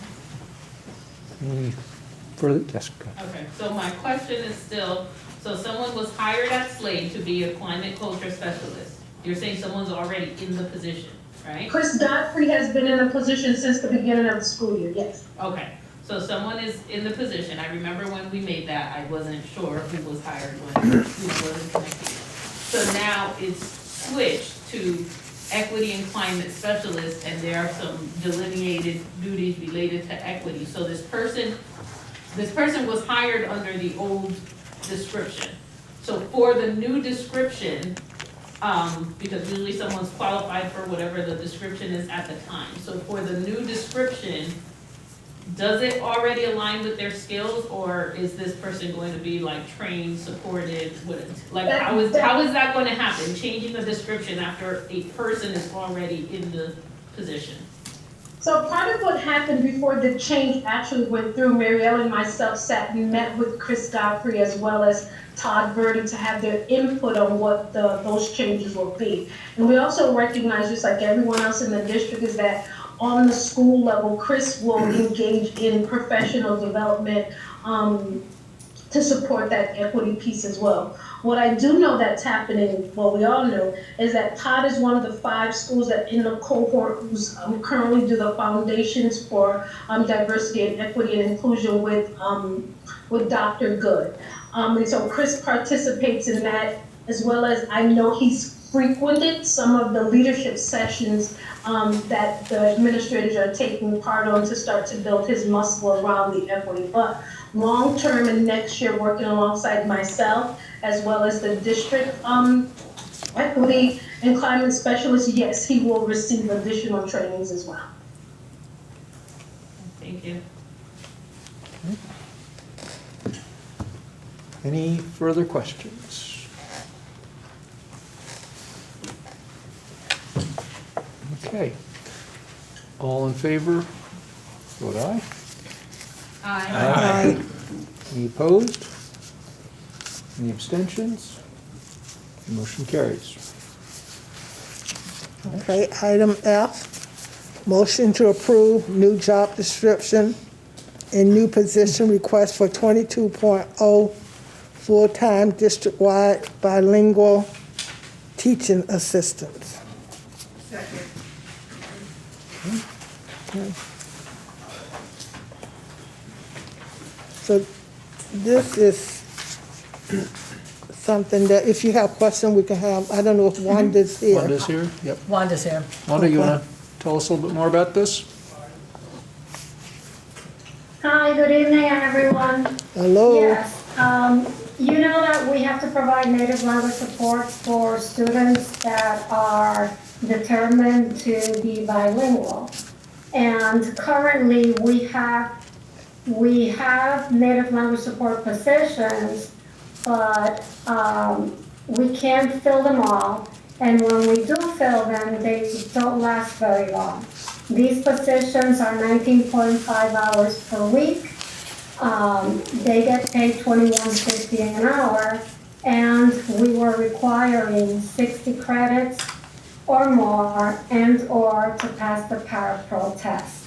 Further, Jessica. Okay, so my question is still, so someone was hired at Slade to be a climate culture specialist. You're saying someone's already in the position, right? Chris Godfrey has been in the position since the beginning of the school year, yes. Okay, so someone is in the position. I remember when we made that, I wasn't sure who was hired when, who wasn't connected. So now it's switched to equity and climate specialist, and there are some delineated duties related to equity. So this person was hired under the old description. So for the new description, because usually someone's qualified for whatever the description is at the time. So for the new description, does it already align with their skills, or is this person going to be like trained, supported? How is that going to happen? Changing the description after a person is already in the position? So part of what happened before the change actually went through, Marielle and myself sat and met with Chris Godfrey as well as Todd Verdi to have their input on what those changes will be. And we also recognize, just like everyone else in the district, is that on the school level, Chris will engage in professional development to support that equity piece as well. What I do know that's happening, well, we all know, is that Todd is one of the 5 schools that in the cohort who's currently do the foundations for diversity and equity and inclusion with Dr. Good. And so Chris participates in that, as well as I know he's frequented some of the leadership sessions that the administrators are taking part on to start to build his muscle around the equity. But long-term and next year, working alongside myself, as well as the district equity and climate specialist, yes, he will receive additional trainings as well. Thank you. Any further questions? Okay. All in favor? Vote aye. Aye. Any opposed? Any abstentions? Motion carries. Okay, item F, motion to approve new job description and new position request for 22.0 full-time district-wide bilingual teaching assistants. Second. Okay. So this is something that if you have questions, we can have, I don't know if Wanda's here. Wanda's here? Yep. Wanda's here. Wanda, you want to tell us a little bit more about this? Hi, good evening, everyone. Hello. Yes, you know that we have to provide native language support for students that are determined to be bilingual. And currently, we have native language support positions, but we can't fill them all. And when we do fill them, they don't last very long. These positions are 19.5 hours per week. They get paid $21.50 an hour, and we were requiring 60 credits or more and/or to pass the Parapro test.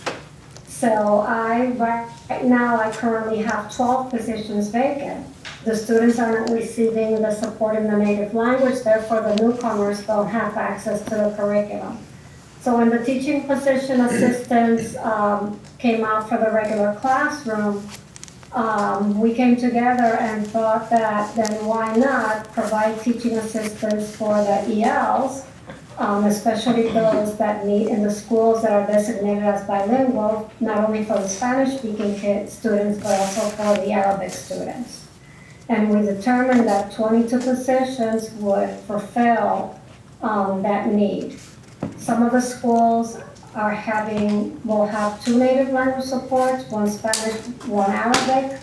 So right now I currently have 12 positions vacant. The students are not receiving the support in the native language, therefore the newcomers don't have access to the curriculum. So when the teaching position assistants came out for the regular classroom, we came together and thought that then why not provide teaching assistants for the ELs, especially those that meet in the schools that are designated as bilingual, not only for the Spanish-speaking students, but also for the Arabic students. And we determined that 22 positions would fulfill that need. Some of the schools will have 2 native language supports, 1 Spanish, 1 Arabic.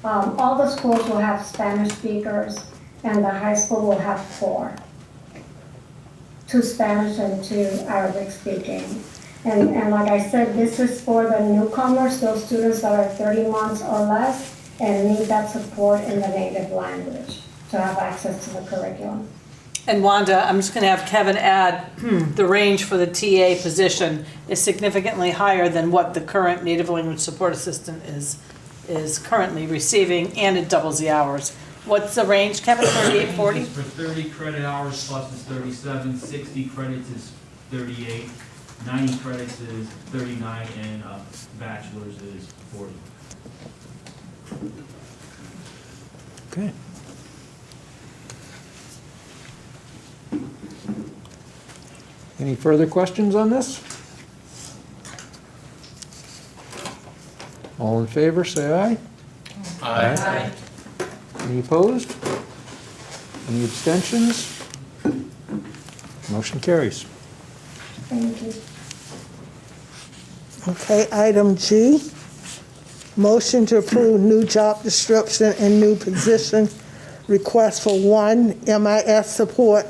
All the schools will have Spanish speakers, and the high school will have 4. 2 Spanish and 2 Arabic speaking. And like I said, this is for the newcomers, those students that are 30 months or less and need that support in the native language to have access to the curriculum. And Wanda, I'm just gonna have Kevin add, the range for the TA position is significantly higher than what the current native language support assistant is currently receiving, and it doubles the hours. What's the range, Kevin, 38, 40? For 30 credit hours plus is 37, 60 credits is 38, 90 credits is 39, and bachelor's is 40. Okay. Any further questions on this? All in favor, say aye. Aye. Any opposed? Any abstentions? Motion carries. Thank you. Okay, item G, motion to approve new job description and new position request for 1 MIS support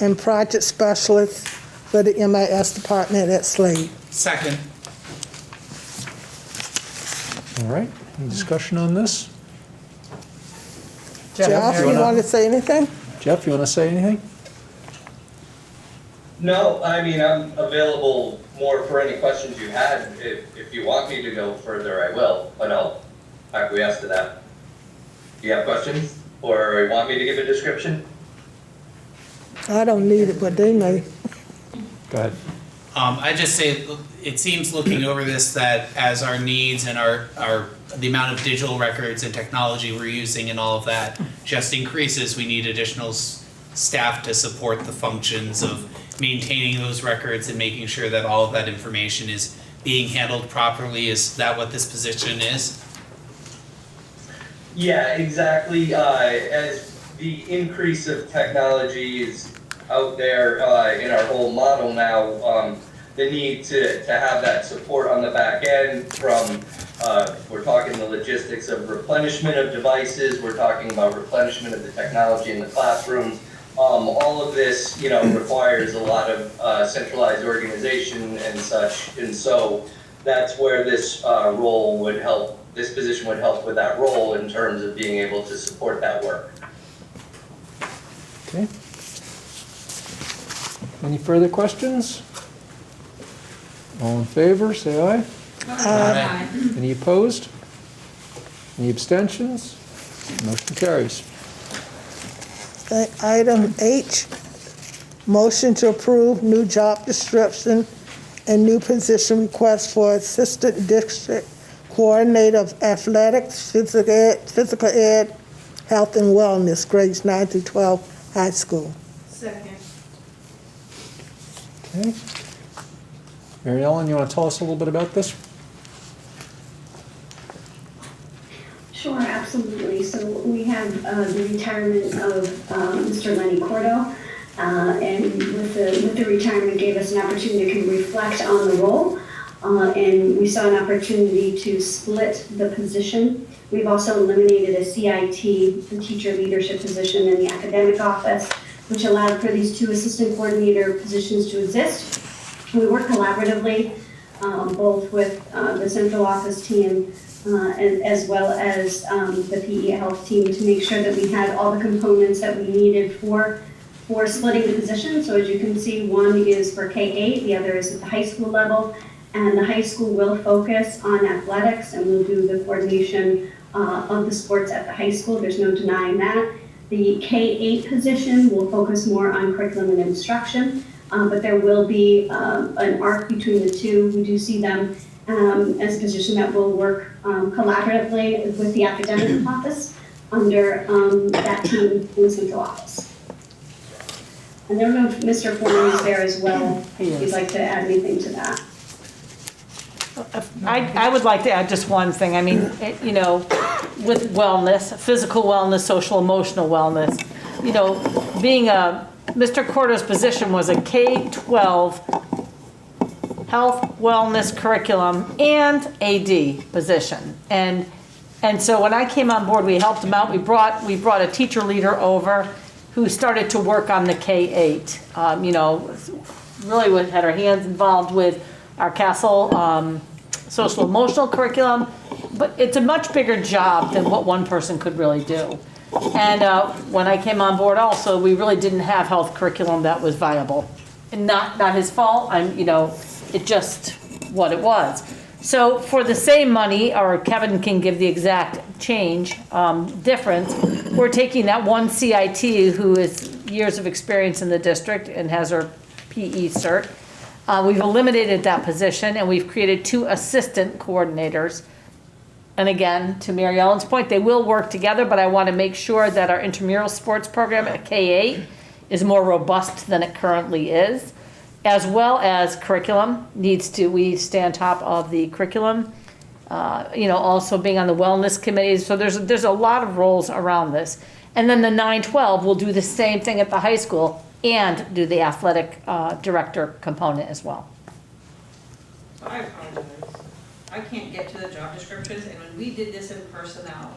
and project specialist for the MIS department at Slade. Second. All right, any discussion on this? Jeff, you want to say anything? Jeff, you want to say anything? No, I mean, I'm available more for any questions you had. If you want me to go further, I will, but I'll acquiesce to that. Do you have questions? Or want me to give a description? I don't need it, but they may. Go ahead. I just say, it seems looking over this that as our needs and the amount of digital records and technology we're using and all of that just increases, we need additional staff to support the functions of maintaining those records and making sure that all of that information is being handled properly. Is that what this position is? Yeah, exactly. As the increase of technology is out there in our whole model now, the need to have that support on the back end from, we're talking the logistics of replenishment of devices, we're talking about replenishment of the technology in the classrooms. All of this, requires a lot of centralized organization and such, and so that's where this role would help. This position would help with that role in terms of being able to support that work. Okay. Any further questions? All in favor, say aye. Aye. Any opposed? Any abstentions? Motion carries. Item H, motion to approve new job description and new position request for Assistant District Coordinator of Athletics, Physical Ed, Health and Wellness, grades 9 through 12, high school. Second. Okay. Mary Ellen, you want to tell us a little bit about this? Sure, absolutely. So we have the retirement of Mr. Lenny Cordo, and with the retirement, it gave us an opportunity to reflect on the role, and we saw an opportunity to split the position. We've also eliminated a CIT, the teacher leadership position in the academic office, which allowed for these two assistant coordinator positions to exist. We work collaboratively, both with the central office team and as well as the PE health team, to make sure that we had all the components that we needed for splitting the position. So as you can see, one is for K-8, the other is at the high school level, and the high school will focus on athletics and will do the coordination of the sports at the high school. There's no denying that. The K-8 position will focus more on curriculum and instruction, but there will be an arc between the two. We do see them as a position that will work collaboratively with the academic office under that team in the central office. And I don't know if Mr. Foreman is there as well, if you'd like to add anything to that. I would like to add just one thing. I mean, with wellness, physical wellness, social, emotional wellness, being Mr. Cordo's position was a K-12 health, wellness curriculum and AD position. And so when I came on board, we helped him out. We brought a teacher leader over who started to work on the K-8. Really had her hands involved with our Castle social emotional curriculum, but it's a much bigger job than what one person could really do. And when I came on board also, we really didn't have health curriculum that was viable. And not his fault, it just what it was. So for the same money, or Kevin can give the exact difference, we're taking that one CIT who has years of experience in the district and has her PE cert. We've eliminated that position and we've created two assistant coordinators. And again, to Mary Ellen's point, they will work together, but I want to make sure that our intramural sports program at K-8 is more robust than it currently is, as well as curriculum we stay on top of the curriculum, also being on the wellness committees. So there's a lot of roles around this. And then the 9-12 will do the same thing at the high school and do the athletic director component as well. I apologize. I can't get to the job descriptions, and when we did this in personnel,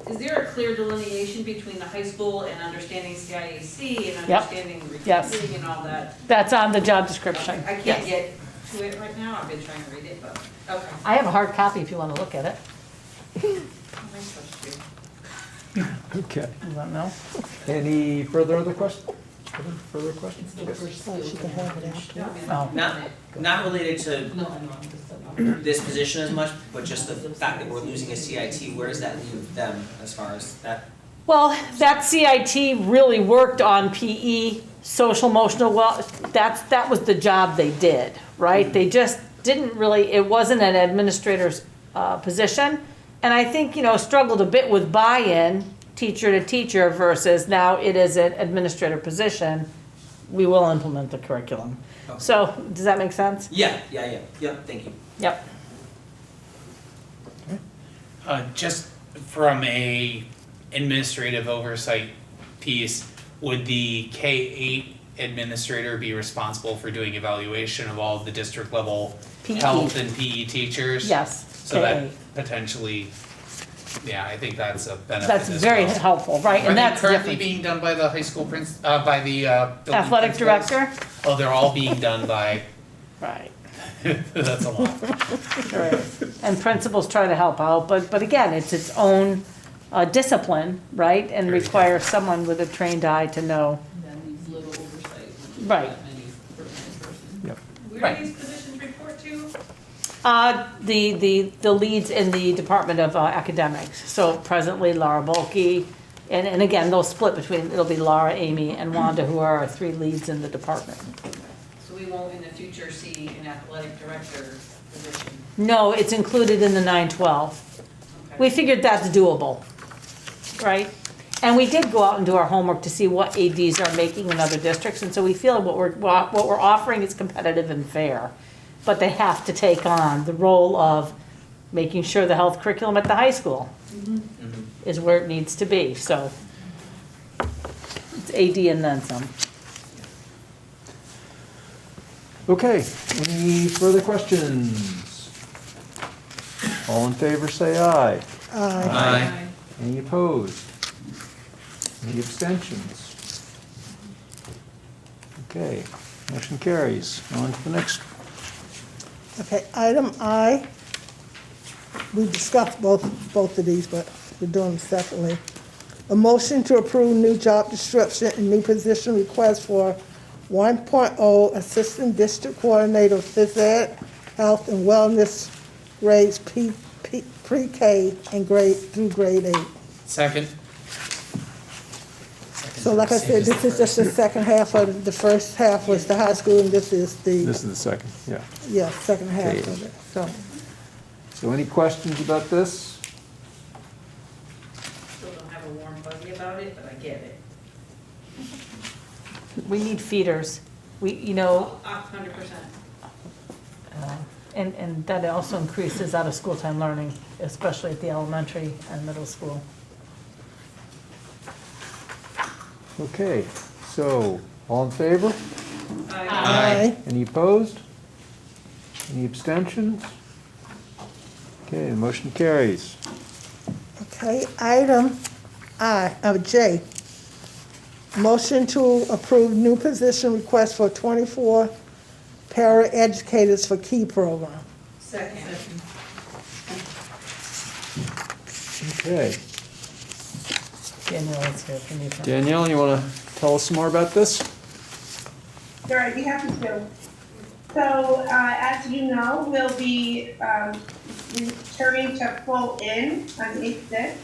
is there a clear delineation between the high school and understanding CIAC and understanding recruiting and all that? That's on the job description. Okay. I can't get to it right now. I've been trying to read it, but okay. I have a hard copy if you want to look at it. How am I supposed to? Okay. You don't know? Any further other questions? Further questions? She can have it after. Not related to this position as much, but just the fact that we're losing a CIT, where does that leave them as far as that? Well, that CIT really worked on PE, social emotional, well, that was the job they did, right? They just didn't really, it wasn't an administrator's position. And I think, struggled a bit with buy-in, teacher to teacher, versus now it is an administrator position. We will implement the curriculum. Okay. So, does that make sense? Yeah, thank you. Yep. Just from a administrative oversight piece, would the K-8 administrator be responsible for doing evaluation of all of the district level PE. health and PE teachers? Yes, So that K-8. potentially, I think that's a benefit That's as very well. helpful, right? Are And they that's currently different. being done by the high school by the building Athletic principals? director? Oh, they're all being done by, Right. that's a lot. Right. And principals try to help out, but again, it's its own discipline, right? And Very requires someone with a trained eye to know. That needs little oversight. Right. That many for one person. Yep. Where do these positions report to? The leads in the Department of Academics. So presently Laura Bulkey, and again, they'll split between, it'll be Laura, Amy, and Wanda, who are our three leads in the department. So we won't in the future see an athletic director position? No, it's included in the 912. We figured that's doable, right? And we did go out and do our homework to see what ADs are making in other districts, and so we feel what we're offering is competitive and fair. But they have to take on the role of making sure the health curriculum at the high school is where it needs to be, so it's AD and then some. Okay, any further questions? All in favor, say aye. Aye. Any opposed? Any abstentions? Okay, motion carries. On to the next. Okay, item I, we discussed both of these, but we're doing them separately. A motion to approve new job description and new position request for 1.0 Assistant District Coordinator of Phys Ed, Health and Wellness grades pre-K and through grade 8. Second. So like I said, this is just the second half of the first half was the high school, and this is the, This is the second, yeah. second half Okay. of it, so. So any questions about this? Still don't have a warm fuzzy about it, but I get it. We need feeders. We, 100%. and that also increases out of school time learning, especially at the elementary and middle school. Okay, so, all in favor? Aye. Any opposed? Any abstentions? Okay, the motion carries. Okay, item J. Motion to approve new position request for 24 para-educators for KEY program. Second. Okay. Danielle, let's hear from you. Danielle, you want to tell us some more about this? Sure, I'd be happy to. So, as you know, we'll be returning to full in on 8/6,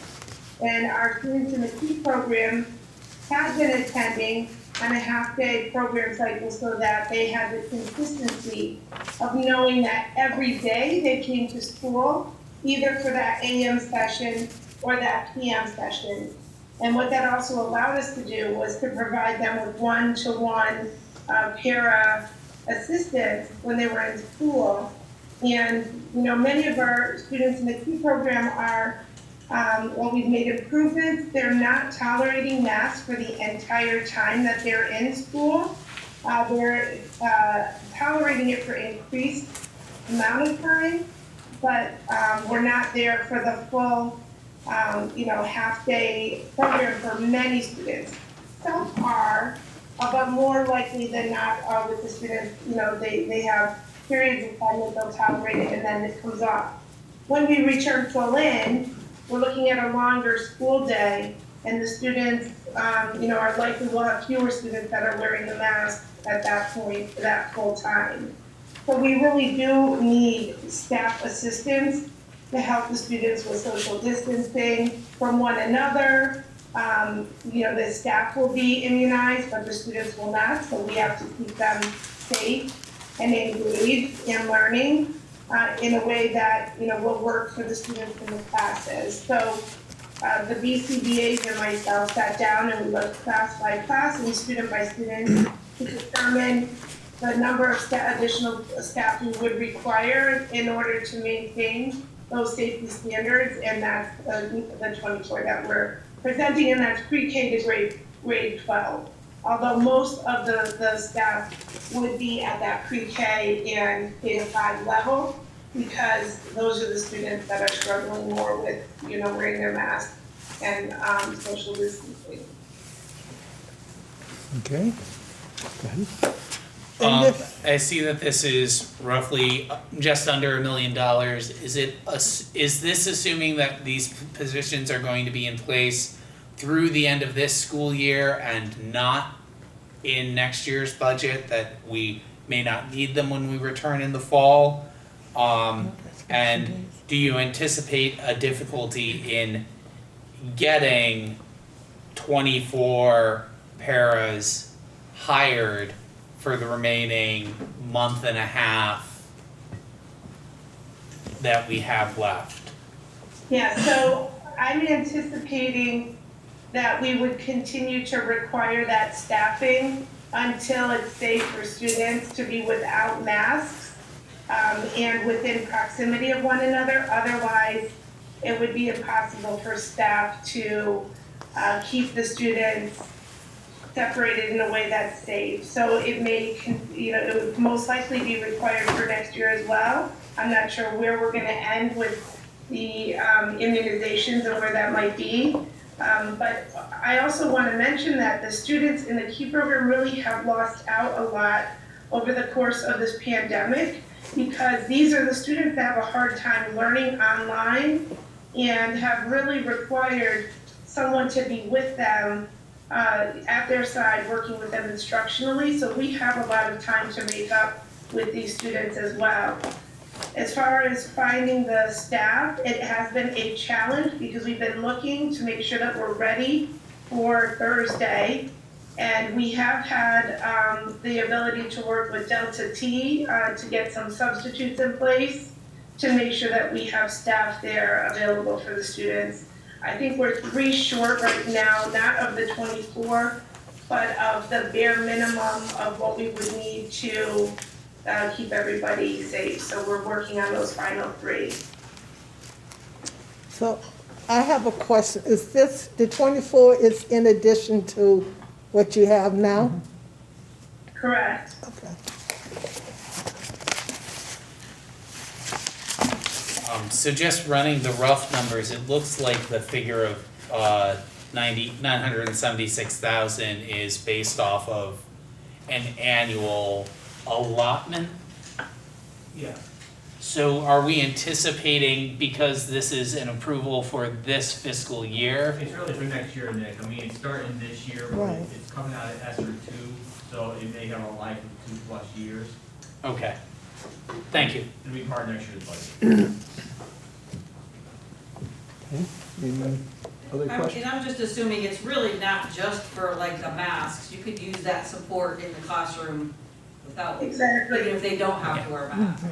and our students in the KEY program have been attending on a half-day program cycle so that they have the consistency of knowing that every day they came to school, either for that AM session or that PM session. And what that also allowed us to do was to provide them with one-to-one para assistance when they were in school. And, many of our students in the KEY program are, we've made improvements. They're not tolerating masks for the entire time that they're in school. They're tolerating it for increased amount of time, but we're not there for the full half-day program for many students. Some are, but more likely than not with the students, they have periods of time that they'll tolerate it and then it comes off. When we return full in, we're looking at a longer school day, and the students, are likely, we'll have fewer students that are wearing the mask at that point, that full time. So we really do need staff assistance to help the students with social distancing from one another. The staff will be immunized, but the students will not, so we have to keep them safe and engaged in learning in a way that, will work for the students in the classes. So the BCBAs and myself sat down and we looked class by class and student by student to determine the number of additional staff we would require in order to maintain those safety standards, and that's the 24 that we're presenting, and that's pre-K to grade 12. Although most of the staff would be at that pre-K and K to 5 level, because those are the students that are struggling more with, wearing their mask and social distancing. Okay. Go ahead. I see that this is roughly just under $1 million. Is this assuming that these positions are going to be in place through the end of this school year and not in next year's budget, that we may not need them when we return in the fall? And do you anticipate a difficulty in getting 24 paras hired for the remaining month and a half that we have left? Yeah, so I'm anticipating that we would continue to require that staffing until it's safe for students to be without masks and within proximity of one another. Otherwise, it would be impossible for staff to keep the students separated in a way that's safe. So it may, it would most likely be required for next year as well. I'm not sure where we're gonna end with the immunizations and where that might be. But I also want to mention that the students in the KEY program really have lost out a lot over the course of this pandemic, because these are the students that have a hard time learning online and have really required someone to be with them at their side, working with them instructionally. So we have a lot of time to make up with these students as well. As far as finding the staff, it has been a challenge because we've been looking to make sure that we're ready for Thursday. And we have had the ability to work with Delta T to get some substitutes in place to make sure that we have staff there available for the students. I think we're 3 short right now, not of the 24, but of the bare minimum of what we would need to keep everybody safe. So we're working on those final 3. So I have a question. Is this, the 24 is in addition to what you have now? Correct. Okay. So just running the rough numbers, it looks like the figure of 976,000 is based off of an annual allotment. Yeah. So are we anticipating, because this is an approval for this fiscal year? It's really for next year, Nick. I mean, it's starting this year, but Right. it's coming out of ESSER 2, so it may have a life of 2+ years. Okay, thank you. It'll be part of next year's budget. Okay. Any other questions? And I'm just assuming it's really not just for like the masks. You could use that support in the classroom without, Exactly. even if they don't have to wear masks.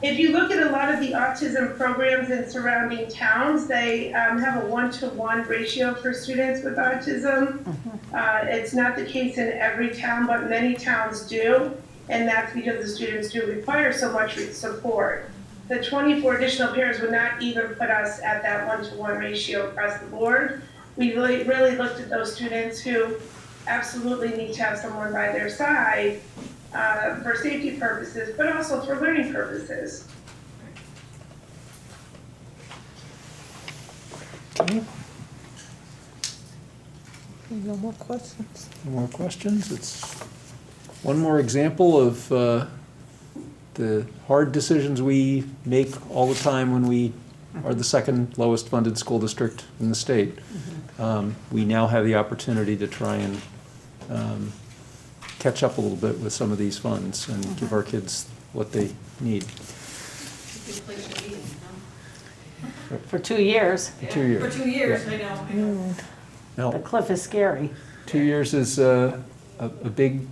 If you look at a lot of the autism programs in surrounding towns, they have a 1-to-1 ratio for students with autism. It's not the case in every town, but many towns do, and that's because the students do require so much support. The 24 additional pairs would not even put us at that 1-to-1 ratio across the board. We really looked at those students who absolutely need to have someone by their side for safety purposes, but also for learning purposes. Okay. No more questions? No more questions? It's one more example of the hard decisions we make all the time when we are the second lowest funded school district in the state. we now have the opportunity to try and catch up a little bit with some of these funds and give our kids what they need. Good place to be, huh? For 2 years. For 2 years. For 2 years, Yeah. I know. Now, The cliff is scary. 2 years is a big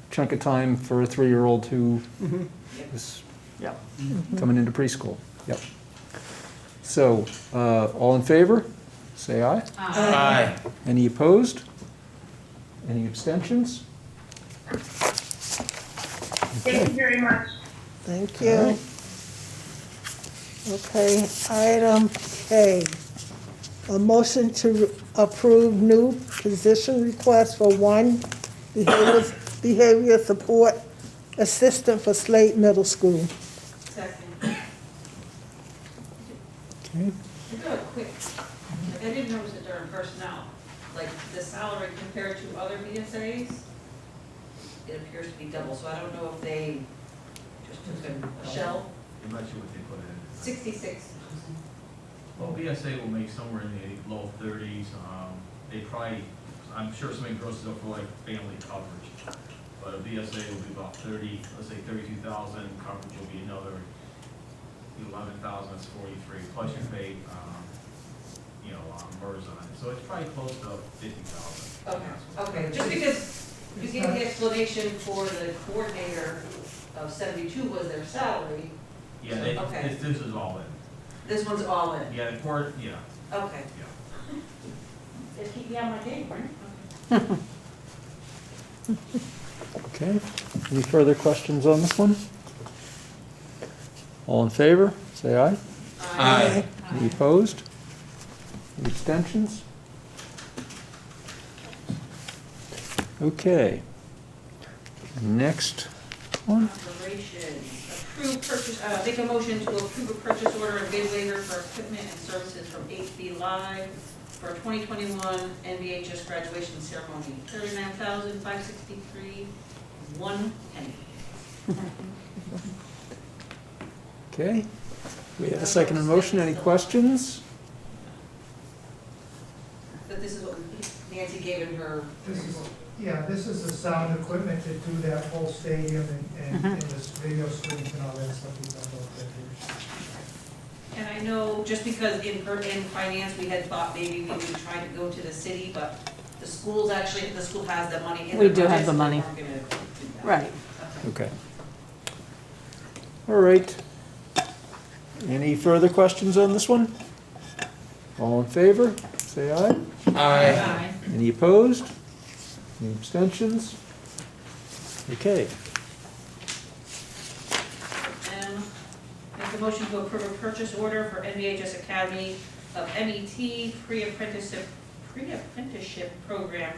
chunk of time for a 3-year-old who is Yep. coming into preschool. Yep. So, all in favor, say aye. Aye. Any opposed? Any abstentions? Thank you very much. Thank you. Okay, item K. A motion to approve new position request for one behavior support assistant for Slade Middle School. Second. Okay. To do a quick, like, I didn't notice it during personnel, like the salary compared to other BSAs, it appears to be double, so I don't know if they just took a shell. I'm not sure what they put in. 66. Well, BSA will make somewhere in the low 30s. They probably, I'm sure somebody grosses up for like family coverage. But a BSA will be about 30, let's say 32,000. Coverage will be another 11,000, that's 43. Plus you pay, MERS on it. So it's probably close to 50,000. Okay, just because you gave the explanation for the coordinator of 72 was their salary. Yeah, So, okay. this is all in. This one's all in. Yeah, the court, yeah. Okay. Yeah. Just keep me on my game, right? Okay. Any further questions on this one? All in favor, say aye. Aye. Any opposed? Any abstentions? Okay. Next one. Operations, approve purchase, make a motion to approve a purchase order and bid waiver for equipment and services from 8B Live for 2021 NVHS graduation ceremony, $39,563, 1 penny. Okay. We have a second and motion. Any questions? But this is what Nancy gave in her. This is the sound equipment to do that whole stadium and the video screens and all that stuff we've done both that And I know, just because in finance, we had thought maybe we would try to go to the city, but the school has the money in We their do have budget, the so money. we weren't gonna do that. Right. Okay. All right. Any further questions on this one? All in favor, say aye. Aye. Any opposed? Any abstentions? Okay. And make a motion to approve a purchase order for NVHS Academy of MET pre-apprenticeship program,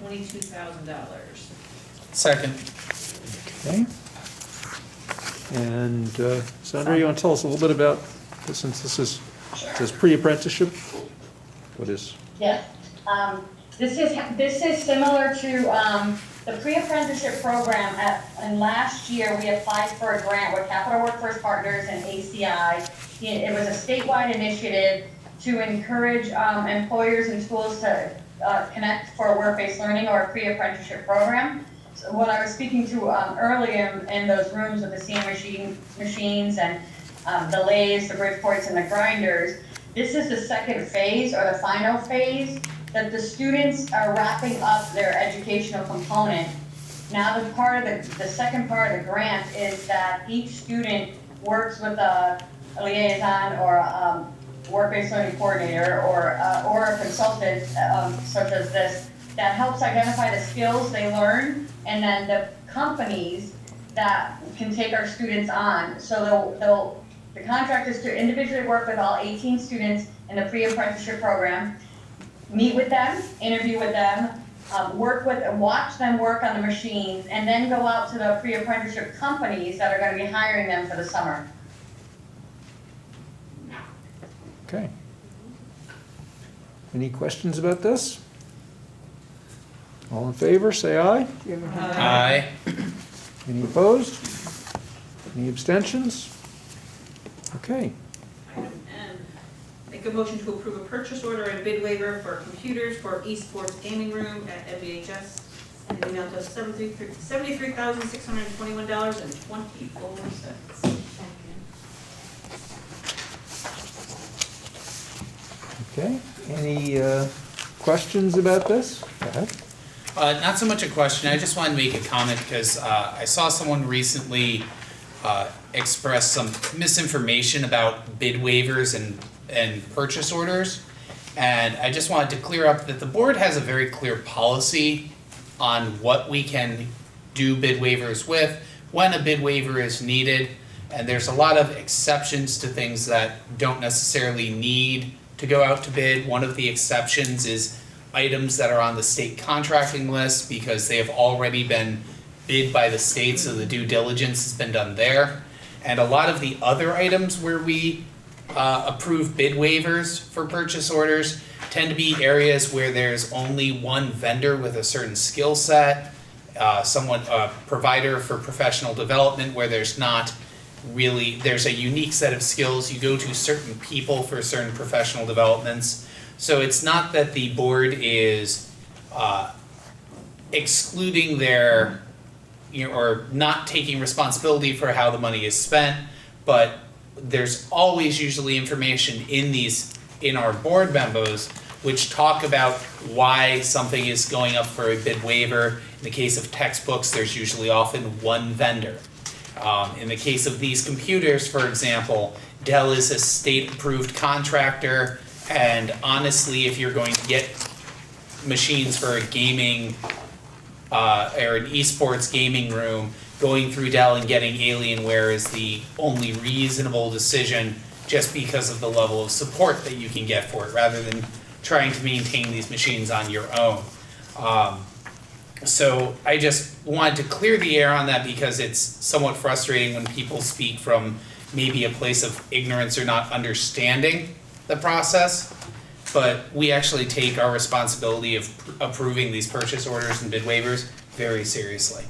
$22,000. Second. Okay. And Sandra, you want to tell us a little bit about this, since this is, it says pre-apprenticeship? What is? Yes. This is similar to the pre-apprenticeship program. And last year, we applied for a grant with Capital Workforce Partners and ACI. It was a statewide initiative to encourage employers and schools to connect for a work-based learning or a pre-apprenticeship program. So what I was speaking to earlier in those rooms with the CN machines and the lathes, the Bridgeports, and the grinders, this is the second phase or the final phase that the students are wrapping up their educational component. Now the second part of the grant is that each student works with a liaison or a work-based learning coordinator or a consultant such as this that helps identify the skills they learn and then the companies that can take our students on. So the contract is to individually work with all 18 students in the pre-apprenticeship program, meet with them, interview with them, watch them work on the machines, and then go out to the pre-apprenticeship companies that are going to be hiring them for the summer. Okay. Any questions about this? All in favor, say aye. Aye. Any opposed? Any abstentions? Okay. Item N, make Make a motion to approve a purchase order and bid waiver for computers for Esports gaming room at MBHS in the amount of $73,621.24. Okay, any questions about this? Go ahead. Not so much a question, I just wanted to make a comment because I saw someone recently express some misinformation about bid waivers and purchase orders. And I just wanted to clear up that the board has a very clear policy on what we can do bid waivers with, when a bid waiver is needed, and there's a lot of exceptions to things that don't necessarily need to go out to bid. One of the exceptions is items that are on the state contracting list because they have already been bid by the state, so the due diligence has been done there. And a lot of the other items where we approve bid waivers for purchase orders tend to be areas where there's only one vendor with a certain skill set, a provider for professional development where there's a unique set of skills. You go to certain people for certain professional developments. So it's not that the board is excluding their, or not taking responsibility for how the money is spent, but there's always usually information in our board memos which talk about why something is going up for a bid waiver. In the case of textbooks, there's usually often one vendor. In the case of these computers, for example, Dell is a state-approved contractor, and honestly, if you're going to get machines for a gaming or an esports gaming room, going through Dell and getting Alienware is the only reasonable decision just because of the level of support that you can get for it, rather than trying to maintain these machines on your own. So I just wanted to clear the air on that because it's somewhat frustrating when people speak from maybe a place of ignorance or not understanding the process. But we actually take our responsibility of approving these purchase orders and bid waivers very seriously.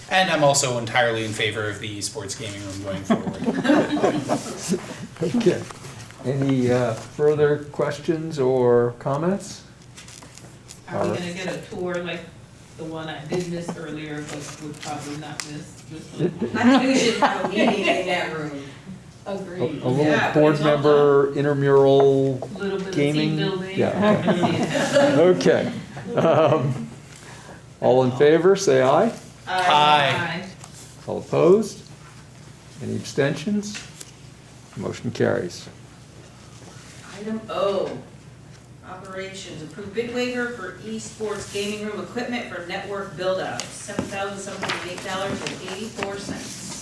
And I'm also entirely in favor of the esports gaming room going forward. Okay. Any further questions or comments? Are we gonna get a tour like the one I did miss earlier, but would probably not miss? I think we should have a meeting in that room. Agreed. A little board member intramural Little bit gaming? of team building. Yeah, okay. All in favor, say aye. Aye. All opposed? Any abstentions? Motion carries. Item O, operations, approve bid waiver for esports gaming room equipment for network build-out, $7,708.84.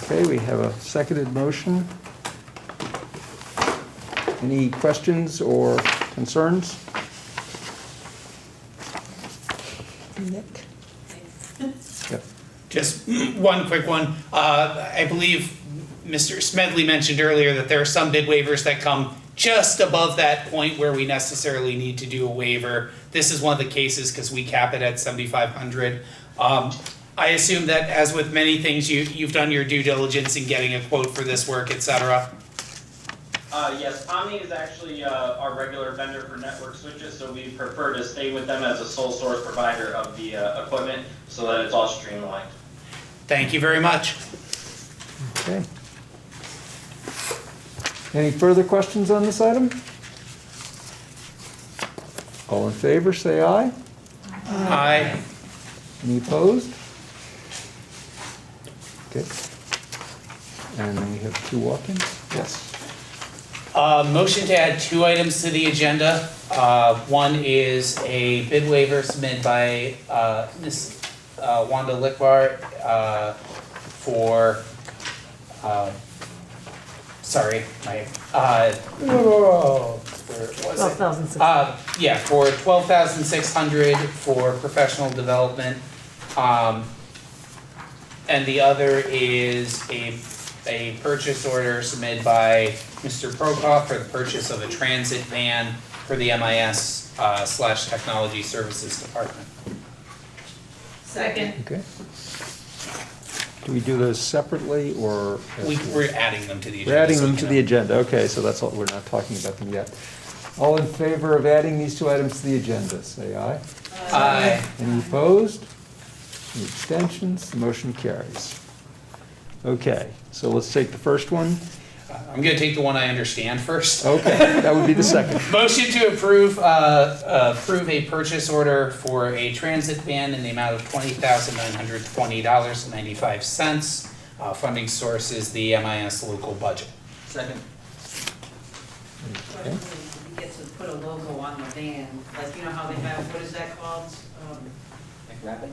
Okay, we have a seconded motion. Any questions or concerns? Nick? Yep. Just one quick one. I believe Mr. Smedley mentioned earlier that there are some bid waivers that come just above that point where we necessarily need to do a waiver. This is one of the cases because we cap it at 7,500. I assume that as with many things, you've done your due diligence in getting a quote for this work, et cetera. Yes, Omni is actually our regular vendor for network switches, so we prefer to stay with them as a sole source provider of the equipment so that it's all streamlined. Thank you very much. Okay. Any further questions on this item? All in favor, say aye. Aye. Any opposed? Okay. And then we have two walk-ins? Yes. Motion to add two items to the agenda. One is a bid waiver submitted by Ms. Wanda Lickbar for, where was it? Yeah, for $12,600 for professional development. And the other is a purchase order submitted by Mr. Prokoff for the purchase of a transit van for the MIS / Technology Services Department. Second. Okay. Do we do those separately, or? We're adding them to the agenda. We're adding so we them to can- the agenda, okay, so that's all, we're not talking about them yet. All in favor of adding these two items to the agenda, say aye. Aye. Any opposed? Any abstentions? The motion carries. Okay, so let's take the first one. I'm gonna take the one I understand first. Okay, that would be the second. Motion to approve a purchase order for a transit van in the amount of $20,920.95. Funding source is the MIS local budget. Second. Okay. You get to put a logo on the van, like, you know how they have, what is that called?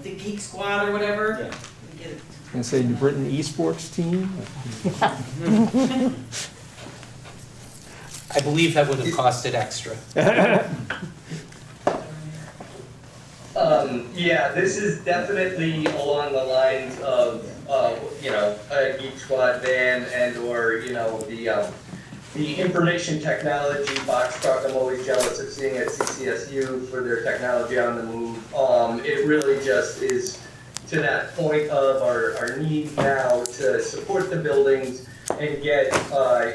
The Geek Squad or whatever? Yeah. You get it. Can I say New Britain Esports team? I believe that would have costed extra. Yeah, this is definitely along the lines of, you know, a Geek Squad van and or, you know, the information technology box truck. I'm always jealous of seeing at CCSU for their technology on the move. It really just is to that point of our need now to support the buildings and get,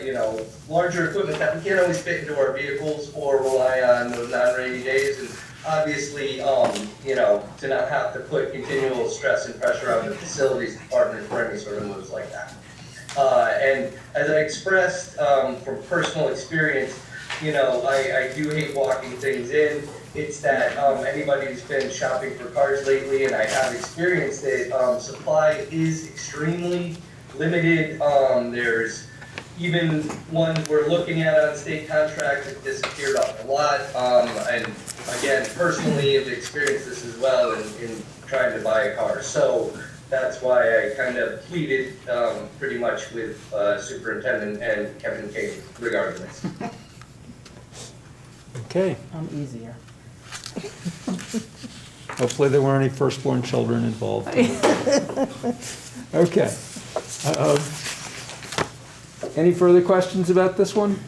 you know, larger equipment that we can't always fit into our vehicles or rely on those non-rainy days. And obviously, you know, to not have to put continual stress and pressure on the facilities department for any sort of moves like that. And as I expressed from personal experience, you know, I do hate walking things in. It's that anybody who's been shopping for cars lately, and I have experienced it, supply is extremely limited. There's even ones we're looking at on state contracts that disappeared off the lot. And again, personally, have experienced this as well in trying to buy a car. So that's why I kind of pleaded pretty much with Superintendent and Kevin King regarding this. Okay. I'm easier. Hopefully there weren't any firstborn children involved. Okay. Any further questions about this one?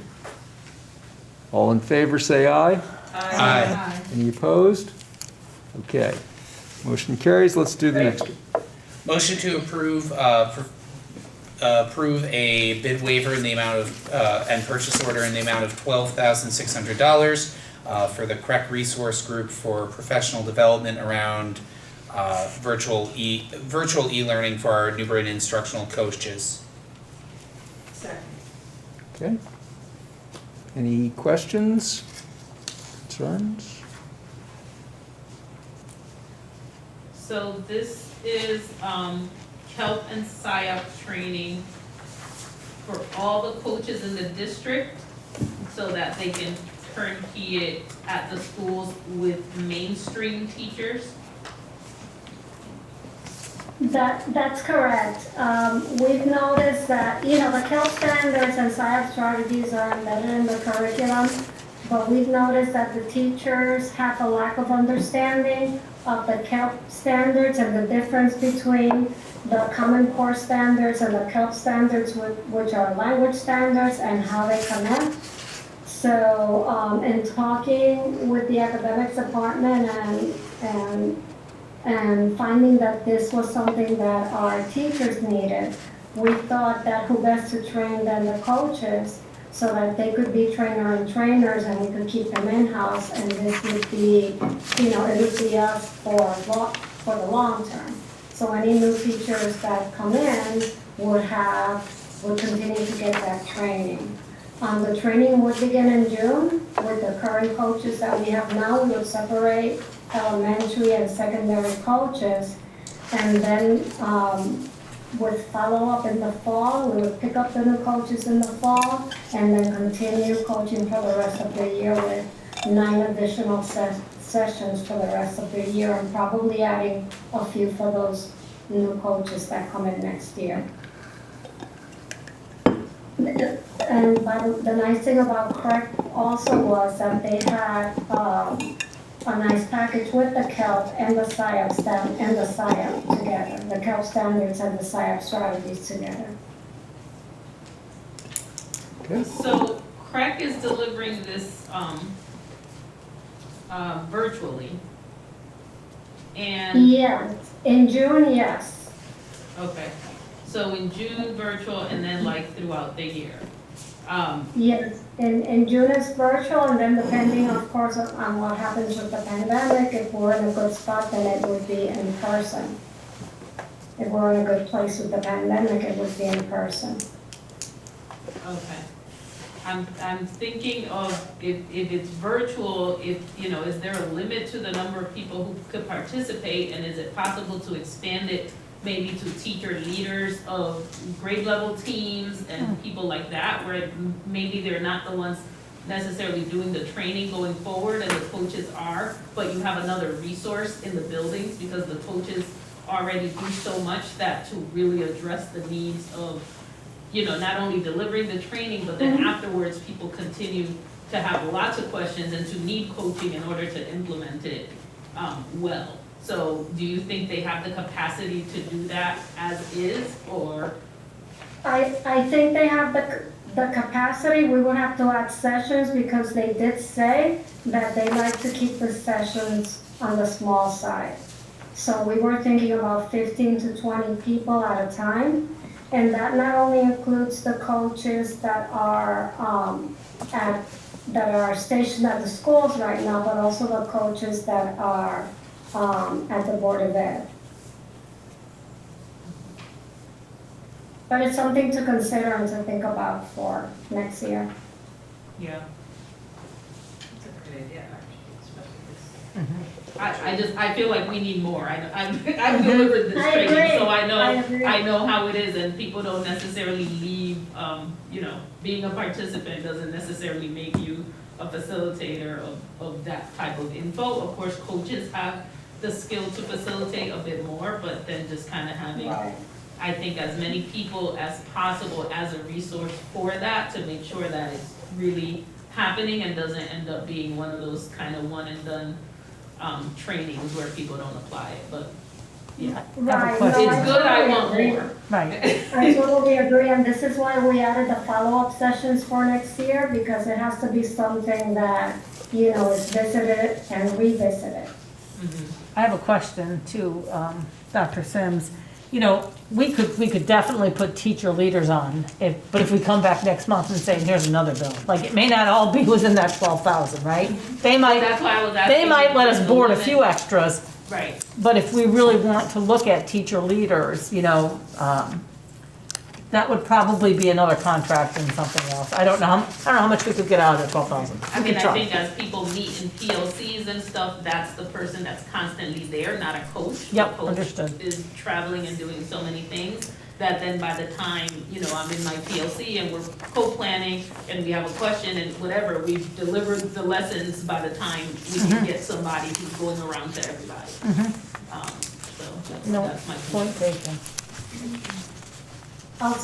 All in favor, say aye. Aye. Any opposed? Okay. Motion carries. Let's do the next one. Motion to approve a bid waiver in the amount of, and purchase order in the amount of $12,600 for the CREC Resource Group for professional development around virtual e-learning for our New Britain instructional coaches. Second. Okay. Any questions, concerns? So this is KELP and PSYOP training for all the coaches in the district so that they can turnkey it at the schools with mainstream teachers. That's correct. We've noticed that, you know, the KELP standards and PSYOP strategies are embedded in the curriculum, but we've noticed that the teachers have a lack of understanding of the KELP standards and the difference between the Common Core standards and the KELP standards, which are language standards, and how they connect. So, in talking with the academics department and finding that this was something that our teachers needed, we thought that who best to train than the coaches, so that they could be trainer and trainers and we could keep them in-house, and this would be, you know, it would be us for the long term. So any new teachers that come in would continue to get that training. The training would begin in June with the current coaches that we have now. We would separate elementary and secondary coaches, and then with follow-up in the fall, we would pick up the new coaches in the fall, and then continue coaching for the rest of the year with 9 additional sessions for the rest of the year, and probably adding a few for those new coaches that come in next year. And the nice thing about CREC also was that they had a nice package with the KELP and the PSYOP together, the KELP standards and the PSYOP strategies together. Okay. So CREC is delivering this virtually. And Yeah, in June, yes. okay. So in June, virtual, and then like throughout the year. Yes, in June it's virtual, and then depending, of course, on what happens with the pandemic, if we're in a good spot, then it would be in person. If we're in a good place with the pandemic, it would be in person. Okay. I'm thinking of if it's virtual, is there a limit to the number of people who could participate? And is it possible to expand it maybe to teacher leaders of grade level teams and people like that, where maybe they're not the ones necessarily doing the training going forward and the coaches are, but you have another resource in the buildings because the coaches already do so much that to really address the needs of, not only delivering the training, but then afterwards people continue to have lots of questions and to need coaching in order to implement it well. So do you think they have the capacity to do that as is, or? I think they have the capacity. We would have to add sessions because they did say that they like to keep the sessions on the small side. So we were thinking about 15 to 20 people at a time. And that not only includes the coaches that are stationed at the schools right now, but also the coaches that are at the Board of Ed. But it's something to consider and to think about for next year. Yeah. That's a good idea, actually, especially this. I feel like we need more. I've delivered this training, so I know how it is, and people don't necessarily leave, being a participant doesn't necessarily make you a facilitator of that type of info. Of course, coaches have the skill to facilitate a bit more, but then just kind of having, I think, as many people as possible as a resource for that to make sure that it's really happening and doesn't end up being one of those kind of one and done trainings where people don't apply it, but yeah. Right. It's good, I want more. Right. I totally agree, and this is why we added the follow-up sessions for next year, because it has to be something that, is visited and revisited. I have a question to Dr. Sims. We could definitely put teacher leaders on, but if we come back next month and say, here's another bill, like it may not all be within that 12,000, right? They might let us board a few extras. Right. But if we really want to look at teacher leaders, that would probably be another contract and something else. I don't know how much we could get out of that 12,000. I mean, I think as people meet in PLCs and stuff, that's the person that's constantly there, not a coach. Yep, the coach understood. is traveling and doing so many things that then by the time, I'm in my PLC and we're co-planning and we have a question and whatever, we've delivered the lessons by the time we can get somebody who's going around to everybody. So that's my point taken. I'll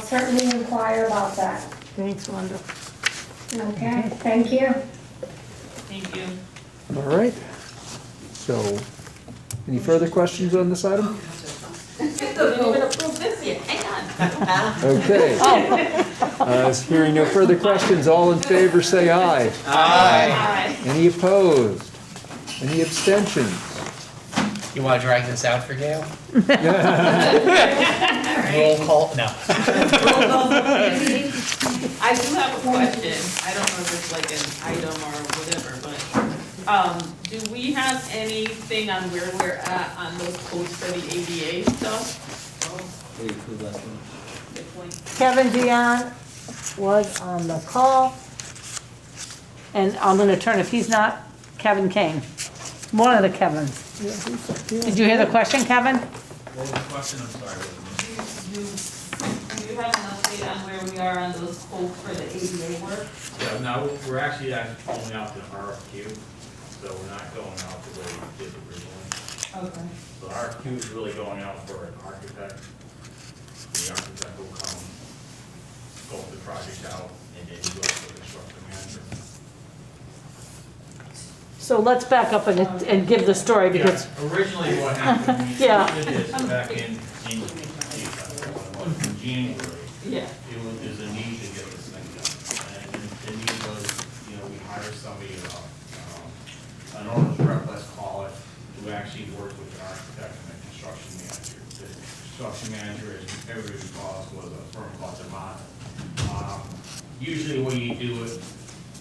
certainly inquire about that. Thanks, Wanda. Okay, thank you. Thank you. All right. So, any further questions on this item? Didn't even approve this yet, hang on. Okay. Hearing no further questions, all in favor say aye. Aye. Any opposed? Any abstentions? You want to drag this out for Gail? Roll call, no. I do have a question. I don't know if it's like an item or whatever, but do we have anything on where we're at on those quotes for the ADA stuff? Good point. Kevin Dion was on the call. And I'm going to turn, if he's not, Kevin King. One of the Kevins. Did you hear the question, Kevin? What was the question? I'm sorry. Do you have an update on where we are on those quotes for the ADA work? Yeah, no, we're actually only out to RFQ, so we're not going out the way we did originally. Okay. So RFQ is really going out for an architect. The architect will come, scope the project out, and then go to the construction manager. So let's back up and give the story because. Yeah, originally what happened, we did this back in January. Yeah. There's a need to get this thing done. And the need was, we hired somebody, an owner's rep, let's call it, who actually worked with an architect and a construction manager. The construction manager is firm called Zamata. Usually what you do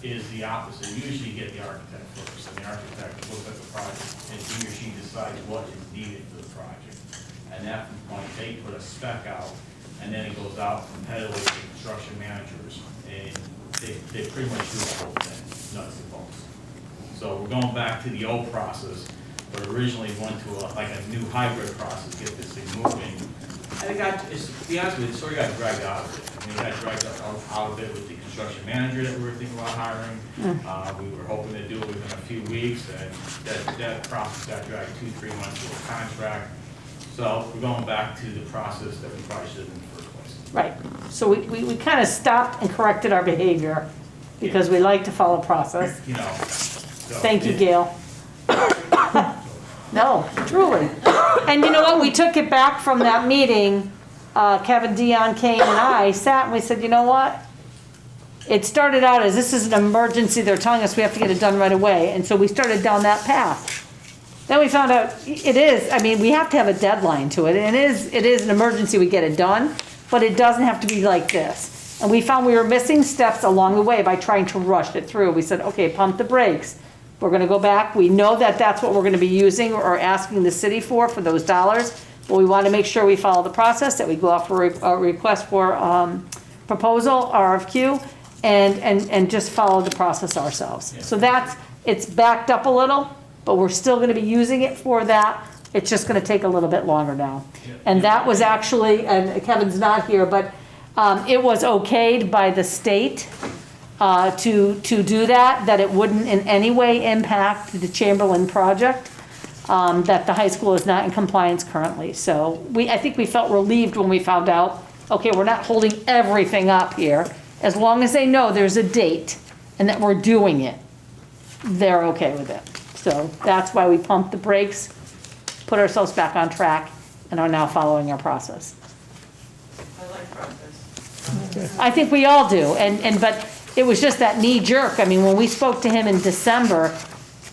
is the opposite. You usually get the architect first, and the architect looks at the project, and he or she decides what is needed for the project. And at that point, they put a spec out, and then it goes out competitively to construction managers, and they pretty much do the whole thing, nuts and bolts. So we're going back to the old process, but originally went to like a new hybrid process, get this thing moving. And it got, to be honest with you, it sort of got dragged out of it. I mean, it got dragged out of it with the construction manager that we were thinking about hiring. We were hoping to do it within a few weeks, and that process got dragged 2-3 months to a contract. So we're going back to the process that we probably should have in the first place. Right. So we kind of stopped and corrected our behavior because we like to follow process. You know. Thank you, Gail. No, truly. And you know what? We took it back from that meeting. Kevin, Dion, Kane, and I sat and we said, you know what? It started out as this is an emergency. They're telling us we have to get it done right away. And so we started down that path. Then we found out it is, I mean, we have to have a deadline to it. And it is an emergency we get it done, but it doesn't have to be like this. And we found we were missing steps along the way by trying to rush it through. We said, okay, pump the brakes. We're going to go back. We know that that's what we're going to be using or asking the city for those dollars. But we want to make sure we follow the process, that we go out for a request for proposal, RFQ, and just follow the process ourselves. Yeah. So it's backed up a little, but we're still going to be using it for that. It's just going to take a little bit longer now. Yeah. And that was actually, and Kevin's not here, but it was okayed by the state. To do that it wouldn't in any way impact the Chamberlain project, that the high school is not in compliance currently. So I think we felt relieved when we found out, okay, we're not holding everything up here. As long as they know there's a date and that we're doing it, they're okay with it. So that's why we pumped the brakes, put ourselves back on track, and are now following our process. I like process. Okay. I think we all do, but it was just that knee jerk. I mean, when we spoke to him in December,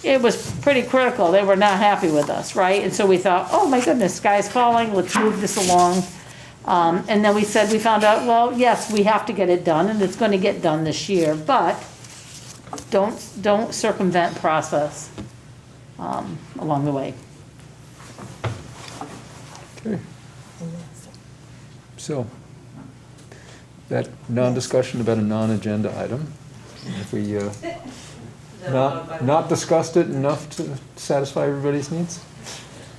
it was pretty critical. They were not happy with us, right? And so we thought, oh my goodness, sky's falling, let's move this along. And then we found out, well, yes, we have to get it done, and it's going to get done this year, but don't circumvent process along the way. Okay. So, that non-discussion about a non-agenda item, if we not discussed it enough to satisfy everybody's needs?